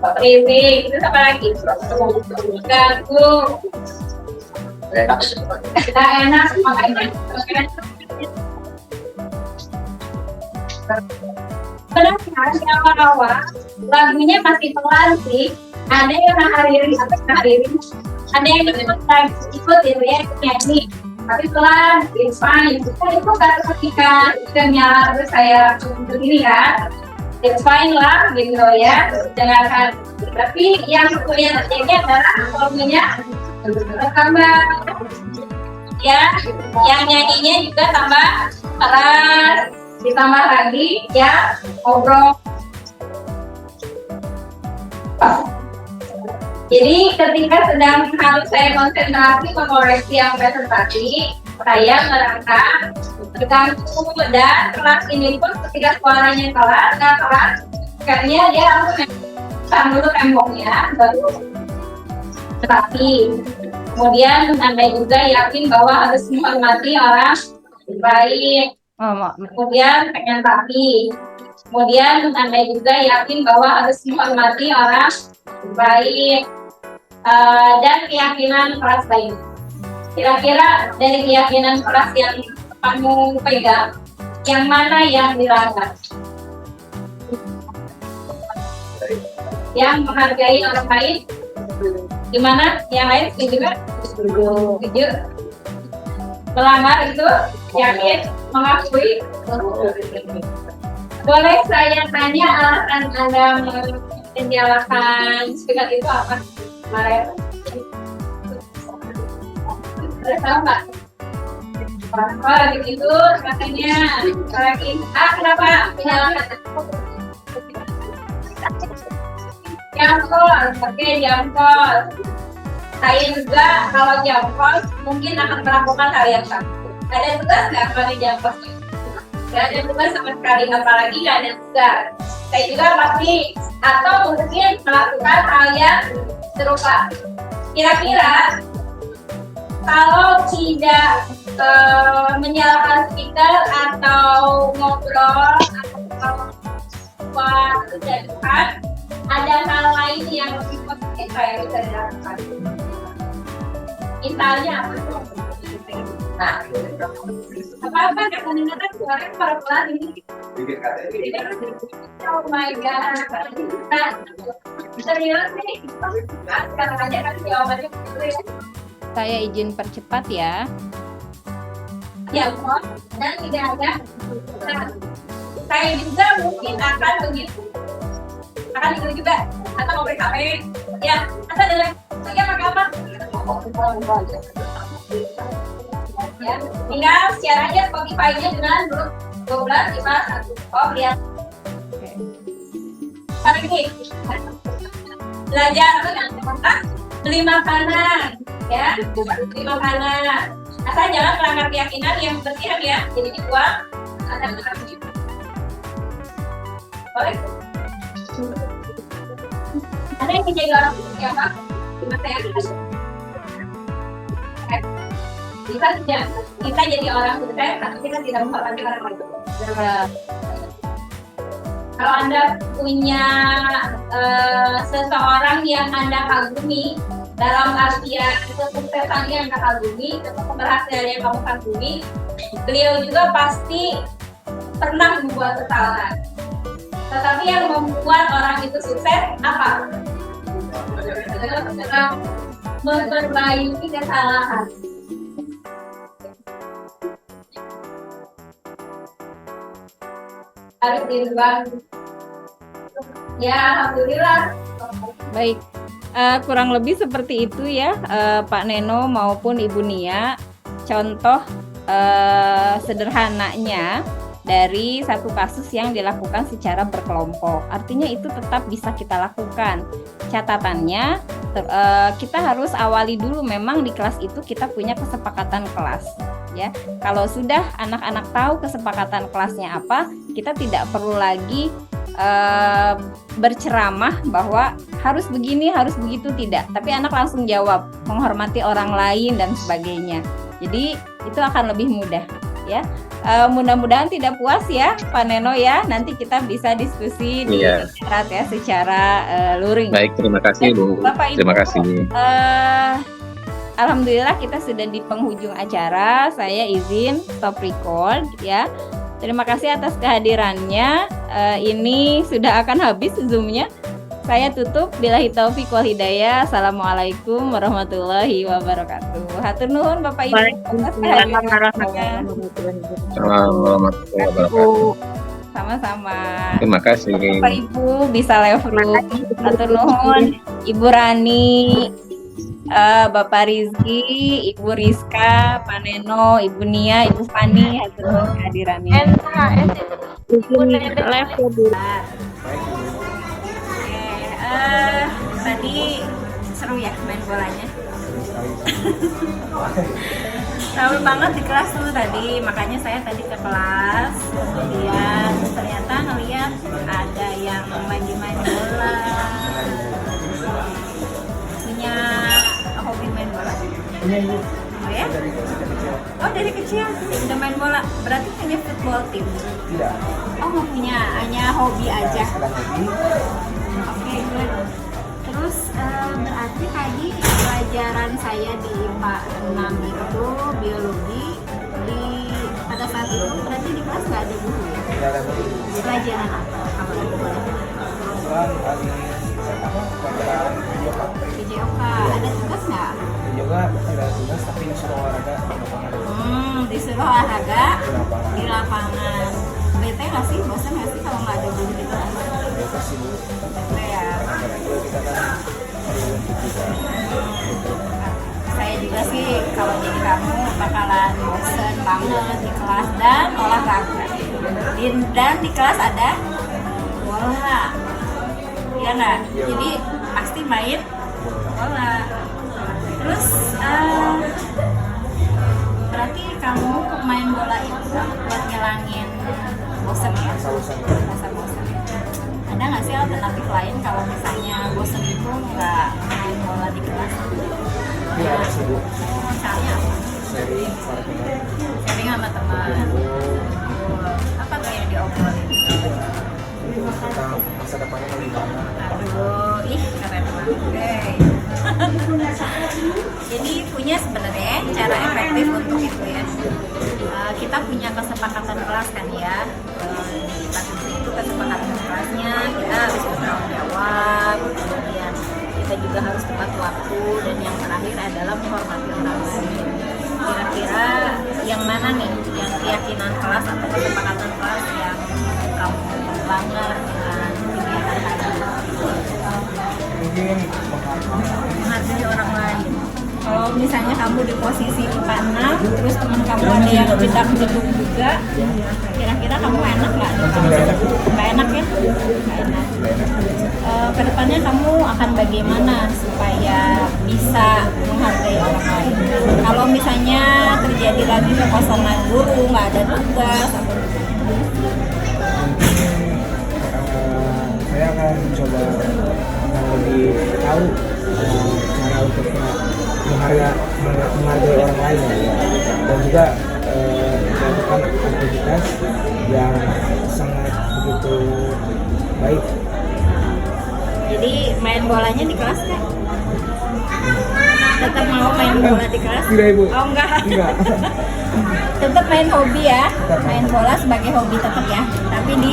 Speaker 3: triving itu apa lagi? Ganggu, tidak enak makanya. Sebenarnya di awal-awal lagunya masih pelan sih. Ada yang menghadiri, ada yang ikut gitu ya nyanyi, tapi pelan, it's fine. Itu kan ketika nyala terus saya begini kan, it's fine lah gitu ya, dengarkan. Tapi yang terjadi adalah volumenya bertambah, ya, yang nyanyinya juga tambah keras, ditambah lagi ya ngobrol. Jadi ketika sedang harus saya konsentrasi mengoreksi yang presentasi, saya merangkak terganggu dan kelas ini pun ketika suaranya keras, karena dia langsung dulu temboknya baru tetapi kemudian Anda juga yakin bahwa harus menghormati orang baik. Kemudian pengen tapi kemudian Anda juga yakin bahwa harus menghormati orang baik. Dan keyakinan keras lain. Kira-kira dari keyakinan keras yang kamu pegang, yang mana yang dilanggar? Yang menghargai orang lain? Gimana? Yang lain setuju kan? Setuju. Melanggar itu yakin, mengakui. Boleh saya tanya alasan Anda menyalakan speaker itu apa? Kemarin udah tahu nggak? Oh begitu makanya lagi kenapa menyalakan jempol? Oke jempol. Saya juga kalau jempol mungkin akan melakukan hal yang sama. Ada tugas nggak kalau jempol? Nggak ada tugas sama sekali, apalagi nggak ada tugas. Saya juga pasti atau mungkin melakukan hal yang serupa. Kira-kira kalau tidak menyalakan speaker atau ngobrol atau tidak dekat, ada hal lain yang lebih positif saya bisa dilakukan. Misalnya apa? Nah, apa-apa kadang-kadang suara pelan-pelan ini. Oh my god. Nah, serius nih. Sekarang aja kan jawabannya begitu ya.
Speaker 1: Saya izin percepat ya.
Speaker 3: Ya, dan tidak ada. Nah, saya juga mungkin akan begitu. Akan begitu juga. Atau ngobrol HP. Ya, atau dengan saya pakai apa? Ya, tinggal share aja Spotify-nya dengan grup 12 5 1. Oh, lihat. Sekarang ini belajar beli makanan, ya, beli makanan. Asal jangan melanggar keyakinan yang berlebihan ya. Jadi dibuang, ada boleh? Ada yang jadi orang siapa? Cuma saya kita jadi orang sukses, tapi kita tidak menghormati orang lain. Kalau Anda punya seseorang yang Anda kagumi, dalam artian kesuksesan yang Anda kagumi, keberhasilan yang kamu kagumi, beliau juga pasti pernah membuat kesalahan. Tetapi yang membuat orang itu sukses apa? Memperbaiki kesalahan. Harus dirubah. Ya, alhamdulillah.
Speaker 1: Baik, kurang lebih seperti itu ya, Pak Neno maupun Ibu Nia. Contoh sederhananya dari satu kasus yang dilakukan secara berkelompok. Artinya itu tetap bisa kita lakukan. Catatannya, kita harus awali dulu memang di kelas itu kita punya kesepakatan kelas. Ya, kalau sudah anak-anak tahu kesepakatan kelasnya apa, kita tidak perlu lagi berceramah bahwa harus begini, harus begitu, tidak. Tapi anak langsung jawab, menghormati orang lain dan sebagainya. Jadi itu akan lebih mudah, ya. Mudah-mudahan tidak puas ya, Pak Neno ya. Nanti kita bisa diskusi di chat ya secara luring.
Speaker 7: Baik, terima kasih Bu.
Speaker 1: Bapak, Ibu,
Speaker 7: terima kasih.
Speaker 1: Alhamdulillah kita sudah di penghujung acara. Saya izin stop record ya. Terima kasih atas kehadirannya. Ini sudah akan habis Zoom-nya. Saya tutup. Billahi taufiq wal hidayah. Assalamualaikum warahmatullahi wabarakatuh. Hatur nuhun Bapak Ibu.
Speaker 6: Waalaikumsalam warahmatullahi
Speaker 7: Wabarakatuh.
Speaker 1: Sama-sama.
Speaker 7: Terima kasih.
Speaker 1: Bapak Ibu bisa live room. Hatur nuhun. Ibu Rani, Bapak Rizky, Ibu Rizka, Pak Neno, Ibu Nia, Ibu Fani, hatur nuhun kehadirannya. Tadi seru ya main bolanya. Seru banget di kelas tuh tadi, makanya saya tadi ke kelas, kemudian ternyata ngeliat ada yang lagi main bola. Punya hobi main bola? Oh ya? Oh dari kecil udah main bola, berarti punya football team? Tidak. Oh nggak punya, hanya hobi aja. Oke, good. Terus berarti tadi pelajaran saya di IPA 6 itu biologi, pada saat itu berarti di kelas nggak ada guru ya? Tidak ada guru. Pelajaran apa? Kalau ibu boleh? PJOK. Ada tugas nggak?
Speaker 9: PJOK ada tugas tapi disuruh olahraga di lapangan.
Speaker 1: Disuruh olahraga di lapangan. Bete nggak sih? Bosan nggak sih kalau nggak ada guru di kelas?
Speaker 9: Bete sih Bu.
Speaker 1: Bete ya.
Speaker 9: Kita kan
Speaker 1: saya juga sih kalau jadi kamu bakalan bosan banget di kelas dan olahraga. Dan di kelas ada bola. Iya nggak? Jadi pasti main bola. Terus berarti kamu main bola itu buat ngilangin bosan ya? Bosan. Ada nggak sih alternatif lain kalau misalnya bosan itu nggak main bola di kelas?
Speaker 9: tidak ada sih Bu.
Speaker 1: Misalnya apa? Sharing sama teman. Apa tuh yang diobrolin?
Speaker 9: Tentang masa depannya bagaimana.
Speaker 1: Aduh, keren banget. Jadi punya sebenarnya cara efektif untuk itu ya. Kita punya kesepakatan kelas kan ya. Di kelas itu kesepakatan kelasnya kita harus bertanggung jawab, kemudian kita juga harus tepat waktu, dan yang terakhir adalah menghormati orang lain. Kira-kira yang mana nih yang keyakinan kelas atau kesepakatan kelas yang kamu bangga dengan kegiatan hari ini?
Speaker 9: Mungkin
Speaker 1: Menghargai orang lain. Kalau misalnya kamu di posisi IPA 6, terus teman kamu ada yang tidak duduk juga, kira-kira kamu enak nggak? Nggak enak ya? Nggak enak. Kedepannya kamu akan bagaimana supaya bisa menghargai orang lain? Kalau misalnya terjadi lagi kekosongan guru, nggak ada tugas,
Speaker 9: saya akan coba lebih tahu cara untuk menghargai orang lain ya. Dan juga melakukan aktivitas yang sangat begitu begitu baik.
Speaker 4: Jadi main bolanya di kelas kan? Tetap mau main bola di kelas?
Speaker 9: Enggak, Ibu.
Speaker 4: Oh enggak.
Speaker 9: Enggak.
Speaker 4: Tetap main hobi ya. Main bola sebagai hobi tetap ya. Tapi di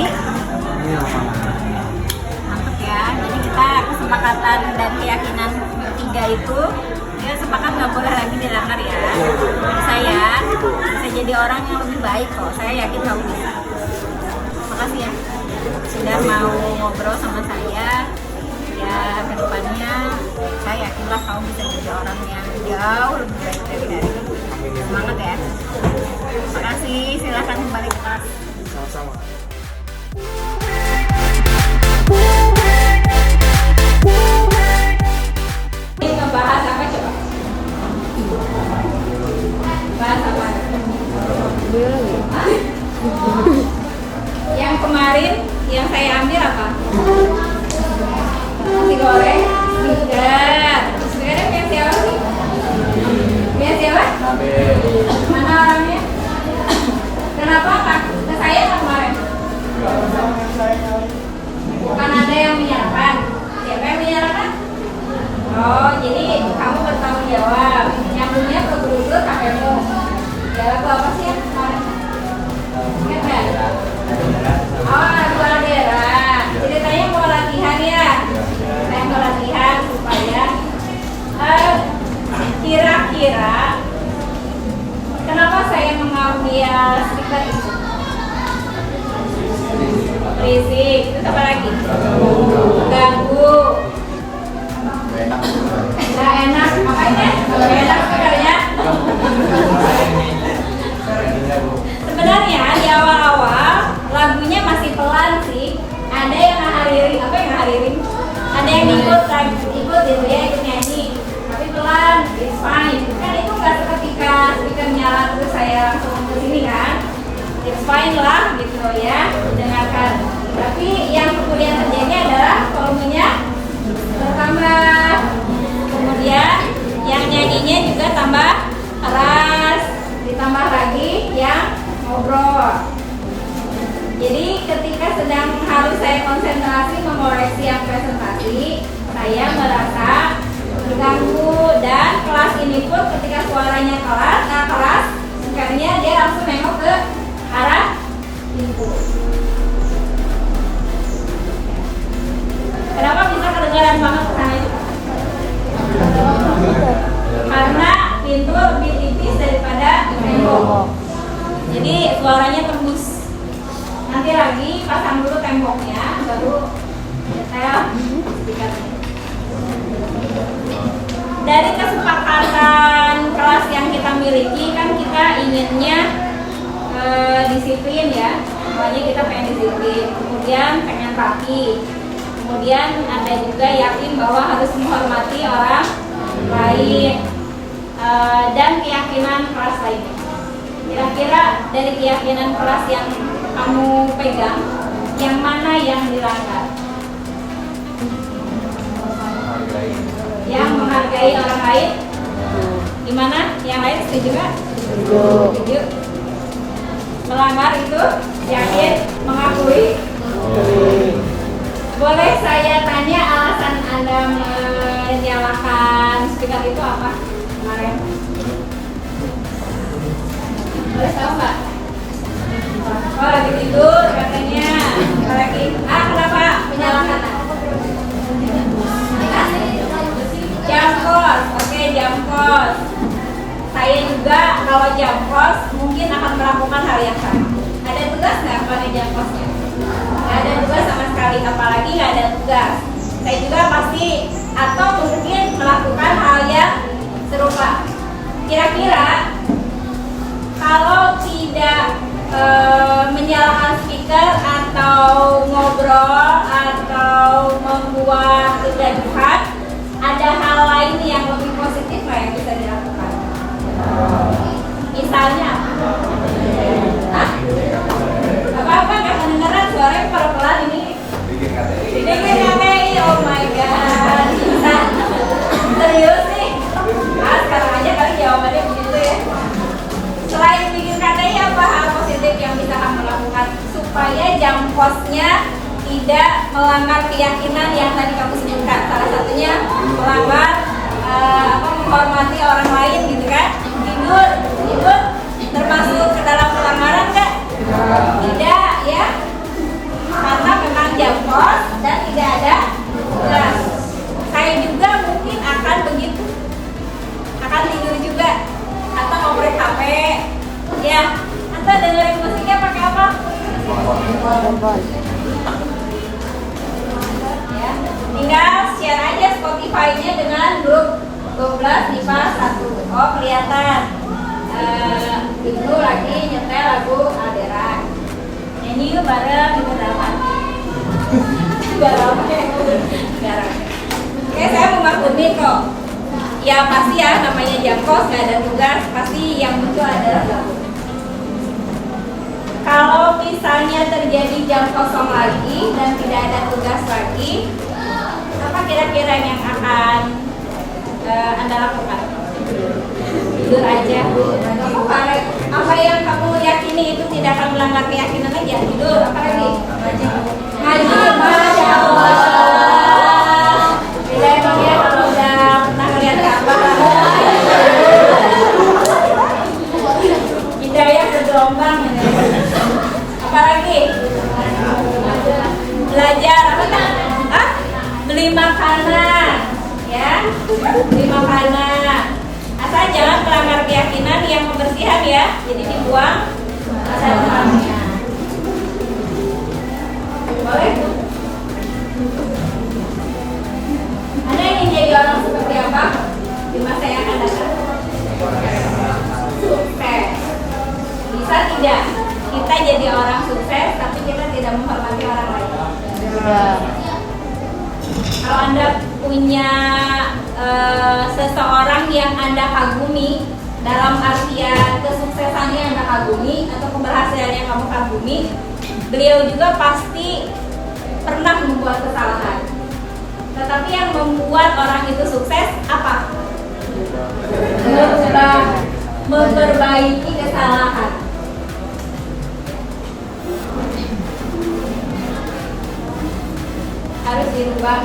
Speaker 9: Ini lapangan.
Speaker 4: mantap ya. Jadi kita kesepakatan dan keyakinan tiga itu dia sepakat nggak boleh lagi dilanggar ya. Saya bisa jadi orang yang lebih baik kok. Saya yakin kamu bisa. Makasih ya sudah mau ngobrol sama saya. Ya kedepannya saya yakinlah kamu bisa jadi orang yang jauh lebih baik dari hari ini. Semangat ya. Makasih. Silakan kembali ke kelas.
Speaker 9: Sama-sama.
Speaker 3: Ini ngebahas apa coba? Bahas apa? Yang kemarin yang saya ambil apa? Nasi goreng, stiker. Stikernya punya siapa sih? Punya siapa? Mana orangnya? Kenapa Kak? Ke saya nggak kemarin? Bukan ada yang menyalahkan. Siapa yang menyalahkan? Oh, jadi kamu bertanggung jawab. Nyambungnya ke guru kakekmu. Ya lagu apa sih yang kemarin? Ingat nggak? Oh, lagu Aldera. Ceritanya mau latihan ya. Saya mau latihan supaya kira-kira kenapa saya mengambil stiker itu? Berisik. Itu apa lagi? Ganggu. Nggak enak, makanya nggak enak sebenarnya. Sebenarnya di awal-awal lagunya masih pelan sih. Ada yang ngaharirin, apa yang ngaharirin? Ada yang ikut gitu ya, ikut nyanyi. Tapi pelan, it's fine. Kan itu nggak seketika speaker nyala terus saya langsung ke sini kan? It's fine lah gitu ya, dengarkan. Tapi yang kemudian terjadi adalah volumenya bertambah. Kemudian yang nyanyinya juga tambah keras, ditambah lagi yang ngobrol. Jadi ketika sedang harus saya konsentrasi mengoreksi yang presentasi, saya merasa terganggu dan kelas ini pun ketika suaranya keras, akhirnya dia langsung nengok ke arah pintu. Kenapa bisa kedengaran banget ke sana itu? Karena pintu lebih tipis daripada tembok. Jadi suaranya tembus. Nanti lagi pasang dulu temboknya, baru detail speakernya. Dari kesepakatan kelas yang kita miliki kan kita inginnya disiplin ya. Semuanya kita pengen disiplin. Kemudian pengen rapi. Kemudian ada juga yakin bahwa harus menghormati orang lain dan keyakinan kelas lainnya. Kira-kira dari keyakinan kelas yang kamu pegang, yang mana yang dilanggar? Yang menghargai orang lain? Gimana? Yang lain setuju nggak? Setuju. Melanggar itu? Yakin? Mengakui? Boleh saya tanya alasan Anda menyalahkan speaker itu apa kemarin? Boleh tahu nggak? Oh, lagi tidur katanya. Lagi. Kenapa menyalahkan? Jam kos. Oke, jam kos. Saya juga kalau jam kos mungkin akan melakukan hal yang sama. Ada tugas nggak pada jam kosnya? Nggak ada tugas sama sekali, apalagi nggak ada tugas. Saya juga pasti atau mungkin melakukan hal yang serupa. Kira-kira kalau tidak menyalakan speaker atau ngobrol atau membuat kegaduhan, ada hal lain yang lebih positif nggak yang bisa dilakukan? Misalnya apa-apa nggak kedengeran suaranya pelan-pelan ini. Bikin KTI, oh my god, bisa serius nih. Sekarang aja kali jawabannya begitu ya. Selain bikin KTI, apa hal positif yang bisa kamu lakukan supaya jam posnya tidak melanggar keyakinan yang tadi kamu sebutkan. Salah satunya melanggar menghormati orang lain gitu kan. Tidur termasuk ke dalam pelanggaran nggak? Tidak ya, karena memang jam kos dan tidak ada tugas. Saya juga mungkin akan begitu, akan tidur juga atau ngobrol HP ya, atau dengerin musiknya pakai apa? Ya, tinggal share aja Spotify-nya dengan grup 12 IPA 1. Oh kelihatan Ibu lagi nyetel lagu Aldera, nyanyi yuk bareng gitu dalam hati. Garang. Oke, saya memaklumi kok. Ya pasti ya, namanya jam kos nggak ada tugas, pasti yang muncul adalah lagu. Kalau misalnya terjadi jam kosong lagi dan tidak ada tugas lagi, apa kira-kira yang akan Anda lakukan? Tidur aja. Apa yang kamu yakini itu tidak akan melanggar keyakinan aja? Tidur. Apa lagi? Ngaji. Masya Allah. Beda emang ya kalau udah pernah ngeliat Ka'bah. Hidayah bergelombang. Apa lagi? Belajar. Apa? Beli makanan. Ya, beli makanan. Asal jangan melanggar keyakinan yang kebersihan ya. Jadi dibuang sampahnya. Boleh? Anda ingin jadi orang seperti apa di masa yang akan datang? Sukses. Bisa tidak kita jadi orang sukses tapi kita tidak menghormati orang lain? Kalau Anda punya seseorang yang Anda kagumi, dalam artian kesuksesannya yang Anda kagumi atau keberhasilannya yang kamu kagumi, beliau juga pasti pernah membuat kesalahan. Tetapi yang membuat orang itu sukses apa? Memperbaiki kesalahan. Harus dirubah.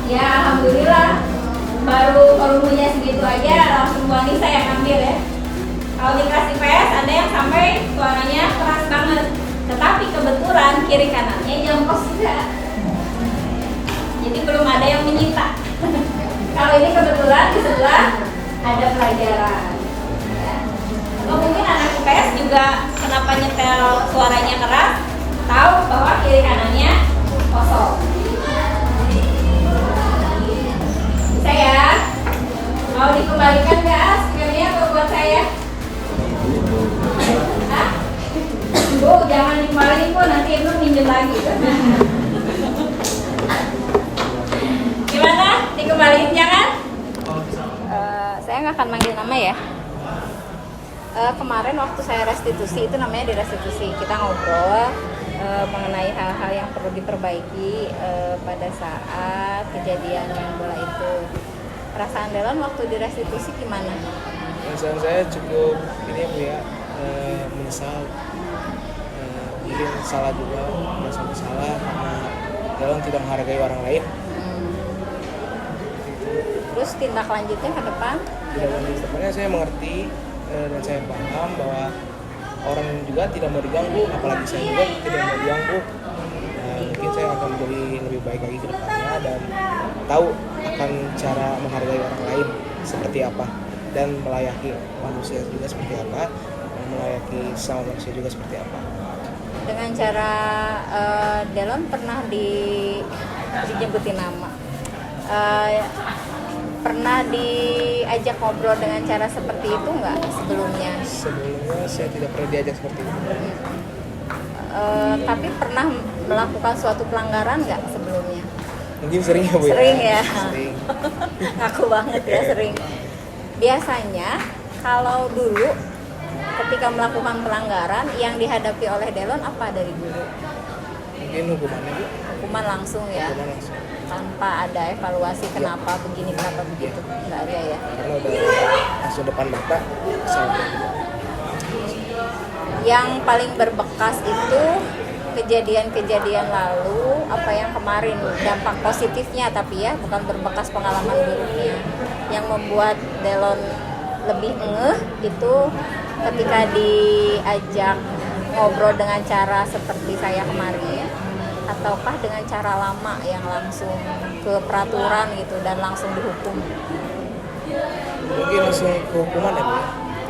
Speaker 3: Ya alhamdulillah, baru volumenya segitu aja langsung Bu Anissa yang ambil ya. Kalau dikasih PS ada yang sampai suaranya keras banget, tetapi kebetulan kiri kanannya jam kos juga, jadi belum ada yang menyita. Kalau ini kebetulan di sebelah ada pelajaran ya. Atau mungkin anak PS juga kenapa nyetel suaranya keras, tahu bahwa kiri kanannya kosong. Saya mau dikembalikan nggak speakernya buat saya? Hah? Bu, jangan dikembaliin Bu, nanti Ibu minjem lagi. Gimana? Dikembaliin jangan? Saya nggak akan manggil nama ya. Kemarin waktu saya restitusi, itu namanya di restitusi, kita ngobrol mengenai hal-hal yang perlu diperbaiki pada saat kejadian main bola itu. Perasaan Delon waktu di restitusi gimana?
Speaker 9: Perasaan saya cukup ini Bu ya, menyesal, mungkin salah juga, merasa bersalah karena Delon tidak menghargai orang lain.
Speaker 1: Terus tindak lanjutnya ke depan?
Speaker 9: Tindak lanjut ke depannya saya mengerti dan saya paham bahwa orang juga tidak mau diganggu, apalagi saya juga tidak mau diganggu. Mungkin saya akan menjadi lebih baik lagi ke depannya dan tahu akan cara menghargai orang lain seperti apa dan melayaki manusia juga seperti apa, melayaki sama manusia juga seperti apa.
Speaker 1: Dengan cara Delon pernah dijebutin nama, pernah diajak ngobrol dengan cara seperti itu nggak sebelumnya?
Speaker 9: Sebelumnya saya tidak pernah diajak seperti itu.
Speaker 1: Tapi pernah melakukan suatu pelanggaran nggak sebelumnya?
Speaker 9: Mungkin sering ya Bu ya?
Speaker 1: Sering ya?
Speaker 9: Sering.
Speaker 1: Ngaku banget ya, sering. Biasanya kalau dulu ketika melakukan pelanggaran yang dihadapi oleh Delon apa dari guru?
Speaker 9: Mungkin hukumannya Bu?
Speaker 1: Hukuman langsung ya?
Speaker 9: Hukuman langsung.
Speaker 1: Tanpa ada evaluasi kenapa begini, kenapa begitu? Nggak ada ya?
Speaker 9: Karena udah langsung depan mata, saya.
Speaker 1: Yang paling berbekas itu
Speaker 4: kejadian-kejadian lalu, apa yang kemarin, dampak positifnya tapi ya, bukan berbekas pengalaman buruknya. Yang membuat Delon lebih ngeh itu ketika diajak ngobrol dengan cara seperti saya kemarin, ataukah dengan cara lama yang langsung ke peraturan gitu dan langsung dihukum.
Speaker 9: Mungkin langsung ke hukuman ya Bu?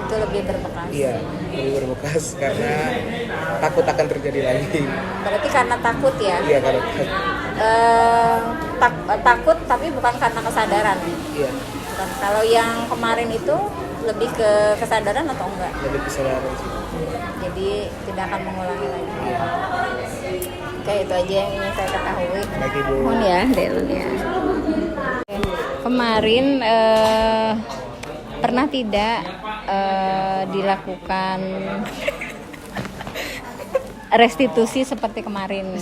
Speaker 4: Itu lebih berbekas.
Speaker 9: Iya, lebih berbekas karena takut akan terjadi lagi.
Speaker 4: Berarti karena takut ya?
Speaker 9: Iya, karena
Speaker 4: takut tapi bukan karena kesadaran.
Speaker 9: Iya.
Speaker 4: Bukan. Kalau yang kemarin itu lebih ke kesadaran atau enggak?
Speaker 9: Lebih kesadaran sih.
Speaker 4: Jadi tidak akan mengulangi lagi.
Speaker 9: Iya.
Speaker 4: Oke, itu aja yang ingin saya ketahui.
Speaker 9: Baik Ibu.
Speaker 1: Mohon ya, Delon ya. Kemarin pernah tidak dilakukan restitusi seperti kemarin?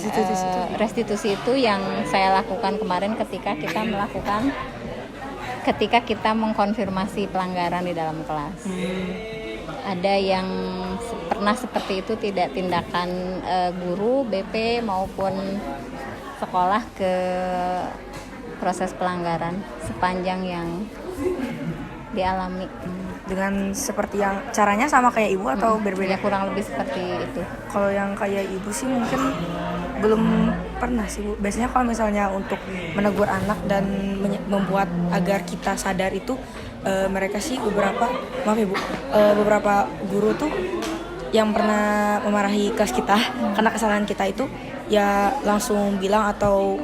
Speaker 1: Restitusi itu yang saya lakukan kemarin ketika kita mengkonfirmasi pelanggaran di dalam kelas. Ada yang pernah seperti itu, tidak tindakan guru, BP maupun sekolah ke proses pelanggaran sepanjang yang dialami.
Speaker 6: Dengan seperti yang caranya sama kayak ibu atau berbeda?
Speaker 1: Ya kurang lebih seperti itu.
Speaker 6: Kalau yang kayak ibu sih mungkin belum pernah sih Bu. Biasanya kalau misalnya untuk menegur anak dan membuat agar kita sadar itu mereka sih beberapa guru tuh yang pernah memarahi kelas kita karena kesalahan kita itu ya langsung bilang atau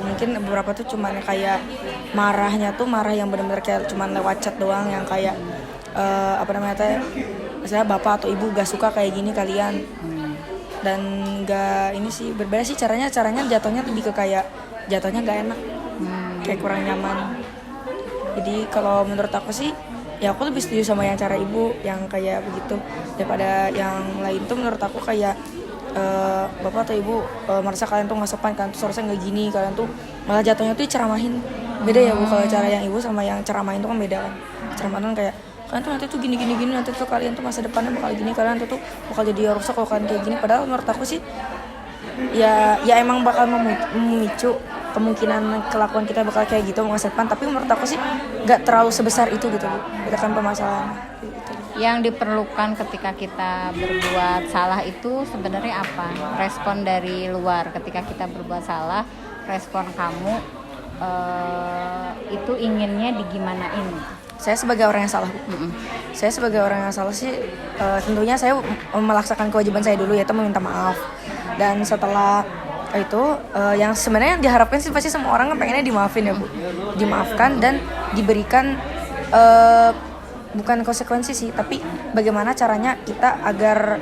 Speaker 6: mungkin beberapa tuh cuman kayak marah yang benar-benar kayak cuman lewat chat doang yang kayak misalnya bapak atau ibu gak suka kayak gini kalian dan gak ini sih berbeda sih caranya jatuhnya lebih ke kayak jatuhnya gak enak kayak kurang nyaman. Jadi kalau menurut aku sih ya aku lebih setuju sama yang cara ibu yang kayak begitu daripada yang lain tuh menurut aku kayak bapak atau ibu merasa kalian tuh nggak sopan, kalian tuh seharusnya nggak gini, kalian tuh malah jatuhnya tuh ceramahin. Beda ya Bu, kalau cara yang ibu sama yang ceramahin tuh kan beda kan. Ceramahin kan kayak kalian tuh nanti tuh gini nanti tuh kalian tuh masa depannya bakal gini, kalian tuh bakal jadi rusak kalau kalian kayak gini. Padahal menurut aku sih ya emang bakal memicu kemungkinan kelakuan kita bakal kayak gitu masa depan, tapi menurut aku sih nggak terlalu sebesar itu gitu Bu. Itu kan permasalahan gitu.
Speaker 1: Yang diperlukan ketika kita berbuat salah itu sebenarnya apa? Respon dari luar ketika kita berbuat salah, respon kamu itu inginnya digimanain?
Speaker 6: Saya sebagai orang yang salah, saya sebagai orang yang salah sih tentunya saya melaksanakan kewajiban saya dulu, yaitu meminta maaf. Dan setelah itu yang sebenarnya yang diharapkan sih pasti semua orang kan pengennya dimaafin ya Bu, dimaafkan dan diberikan bukan konsekuensi sih, tapi bagaimana caranya kita agar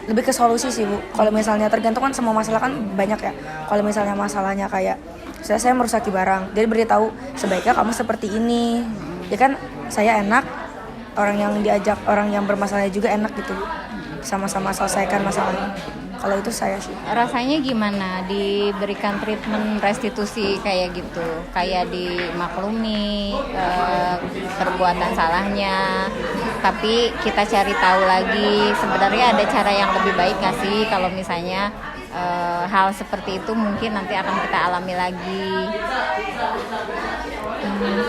Speaker 6: lebih ke solusi sih Bu. Kalau misalnya tergantung kan semua masalah kan banyak ya. Kalau misalnya masalahnya kayak saya merusaki barang, dia beritahu sebaiknya kamu seperti ini, ya kan saya enak, orang yang diajak, orang yang bermasalah juga enak gitu Bu. Sama-sama selesaikan masalahnya. Kalau itu saya sih.
Speaker 1: Rasanya gimana diberikan treatment restitusi kayak gitu? Kayak dimaklumi perbuatan salahnya, tapi kita cari tahu lagi sebenarnya ada cara yang lebih baik nggak sih kalau misalnya hal seperti itu mungkin nanti akan kita alami lagi.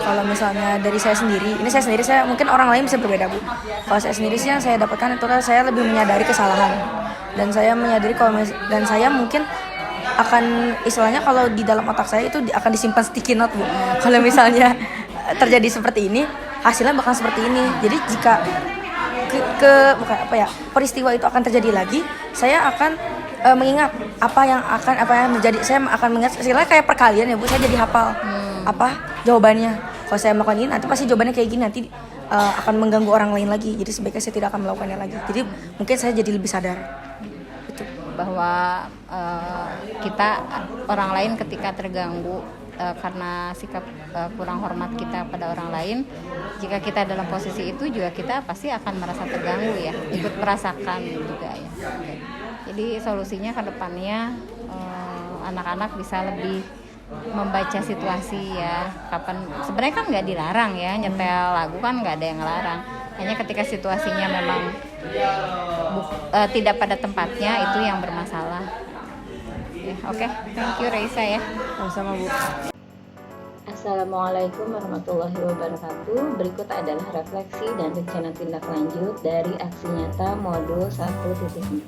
Speaker 6: Kalau misalnya dari saya sendiri, saya mungkin orang lain bisa berbeda Bu. Kalau saya sendiri sih yang saya dapatkan itu saya lebih menyadari kesalahan. Dan saya menyadari dan saya mungkin akan istilahnya kalau di dalam otak saya itu akan disimpan sticky note Bu. Kalau misalnya terjadi seperti ini, hasilnya bakal seperti ini. Jadi jika peristiwa itu akan terjadi lagi, saya akan mengingat apa yang terjadi. Saya akan mengingat istilahnya kayak perkalian ya Bu. Saya jadi hafal apa jawabannya. Kalau saya melakukan ini nanti pasti jawabannya kayak gini, nanti akan mengganggu orang lain lagi. Jadi sebaiknya saya tidak akan melakukannya lagi. Jadi mungkin saya jadi lebih sadar
Speaker 1: bahwa kita orang lain ketika terganggu karena sikap kurang hormat kita pada orang lain, jika kita dalam posisi itu juga kita pasti akan merasa terganggu ya, ikut merasakan juga ya. Jadi solusinya ke depannya anak-anak bisa lebih membaca situasi ya. Kapan sebenarnya kan nggak dilarang ya nyetel lagu, kan nggak ada yang ngelarang. Hanya ketika situasinya memang tidak pada tempatnya itu yang bermasalah. Ya, oke. Thank you Raisa ya.
Speaker 6: Sama-sama Bu.
Speaker 1: Assalamualaikum warahmatullahi wabarakatuh. Berikut adalah refleksi dan rencana tindak lanjut dari aksi nyata modul 1.4.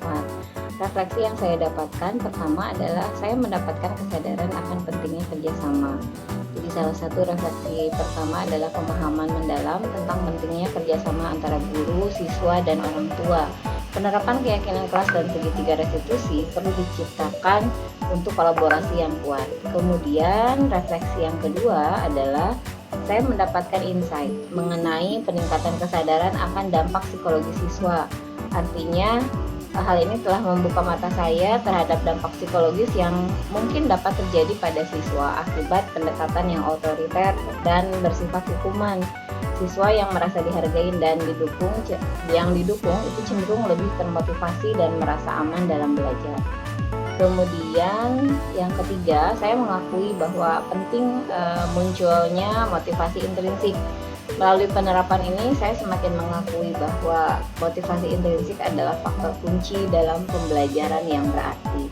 Speaker 1: Refleksi yang saya dapatkan pertama adalah saya mendapatkan kesadaran akan pentingnya kerjasama. Jadi salah satu refleksi pertama adalah pemahaman mendalam tentang pentingnya kerjasama antara guru, siswa, dan orang tua. Penerapan keyakinan kelas dan segitiga restitusi perlu diciptakan untuk kolaborasi yang kuat. Kemudian refleksi yang kedua adalah saya mendapatkan insight mengenai peningkatan kesadaran akan dampak psikologi siswa. Artinya hal ini telah membuka mata saya terhadap dampak psikologis yang mungkin dapat terjadi pada siswa akibat pendekatan yang otoriter dan bersifat hukuman. Siswa yang merasa dihargai dan didukung itu cenderung lebih termotivasi dan merasa aman dalam belajar. Kemudian yang ketiga, saya mengakui bahwa penting munculnya motivasi intrinsik. Melalui penerapan ini, saya semakin mengakui bahwa motivasi intrinsik adalah faktor kunci dalam pembelajaran yang berarti.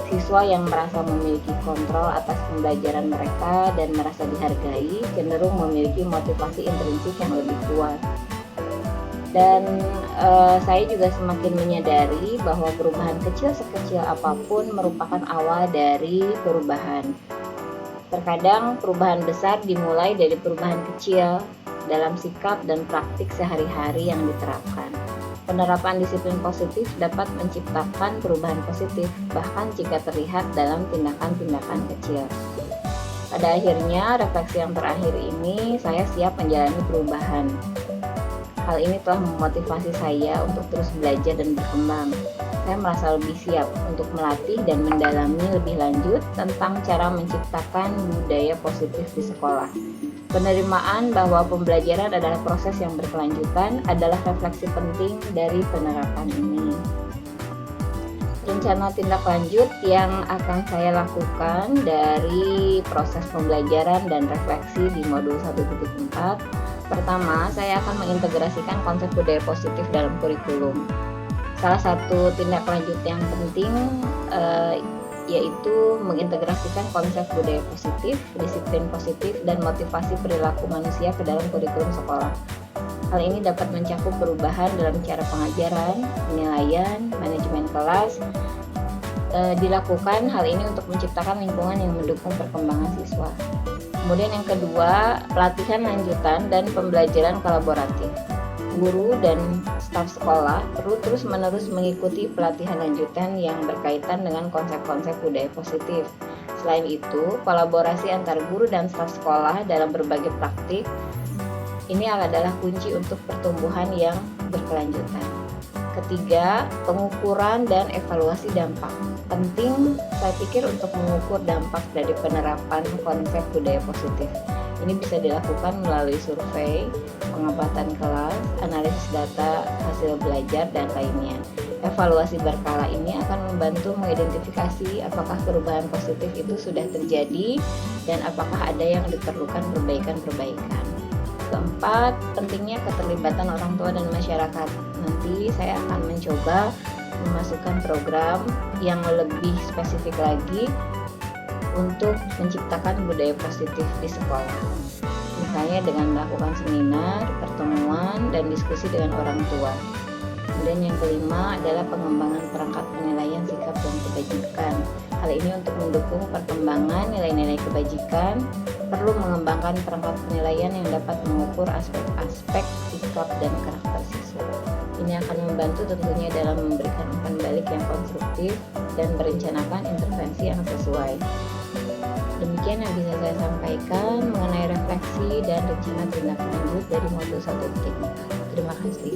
Speaker 1: Siswa yang merasa memiliki kontrol atas pembelajaran mereka dan merasa dihargai cenderung memiliki motivasi intrinsik yang lebih kuat. Dan saya juga semakin menyadari bahwa perubahan kecil sekecil apapun merupakan awal dari perubahan. Terkadang perubahan besar dimulai dari perubahan kecil dalam sikap dan praktik sehari-hari yang diterapkan. Penerapan disiplin positif dapat menciptakan perubahan positif, bahkan jika terlihat dalam tindakan-tindakan kecil. Pada akhirnya, refleksi yang terakhir ini, saya siap menjalani perubahan. Hal ini telah memotivasi saya untuk terus belajar dan berkembang. Saya merasa lebih siap untuk melatih dan mendalami lebih lanjut tentang cara menciptakan budaya positif di sekolah. Penerimaan bahwa pembelajaran adalah proses yang berkelanjutan adalah refleksi penting dari penerapan ini. Rencana tindak lanjut yang akan saya lakukan dari proses pembelajaran dan refleksi di modul 1.4. Pertama, saya akan mengintegrasikan konsep budaya positif dalam kurikulum. Salah satu tindak lanjut yang penting yaitu mengintegrasikan konsep budaya positif, disiplin positif, dan motivasi perilaku manusia ke dalam kurikulum sekolah. Hal ini dapat mencakup perubahan dalam cara pengajaran, penilaian, manajemen kelas. Dilakukan hal ini untuk menciptakan lingkungan yang mendukung perkembangan siswa. Kemudian yang kedua, pelatihan lanjutan dan pembelajaran kolaboratif. Guru dan staf sekolah perlu terus-menerus mengikuti pelatihan lanjutan yang berkaitan dengan konsep-konsep budaya positif. Selain itu, kolaborasi antar guru dan staf sekolah dalam berbagai praktik ini adalah kunci untuk pertumbuhan yang berkelanjutan. Ketiga, pengukuran dan evaluasi dampak. Penting, saya pikir, untuk mengukur dampak dari penerapan konsep budaya positif. Ini bisa dilakukan melalui survei, pengamatan kelas, analisis data, hasil belajar, dan lainnya. Evaluasi berkala ini akan membantu mengidentifikasi apakah perubahan positif itu sudah terjadi dan apakah ada yang diperlukan perbaikan-perbaikan. Keempat, pentingnya keterlibatan orang tua dan masyarakat. Nanti saya akan mencoba memasukkan program yang lebih spesifik lagi untuk menciptakan budaya positif di sekolah. Misalnya dengan melakukan seminar, pertemuan, dan diskusi dengan orang tua. Kemudian yang kelima adalah pengembangan perangkat penilaian sikap dan kebajikan. Hal ini untuk mendukung perkembangan nilai-nilai kebajikan, perlu mengembangkan perangkat penilaian yang dapat mengukur aspek-aspek sikap dan karakter siswa. Ini akan membantu tentunya dalam memberikan umpan balik yang konstruktif dan merencanakan intervensi yang sesuai. Demikian yang bisa saya sampaikan mengenai refleksi dan rencana tindak lanjut dari modul 1.4. Terima kasih.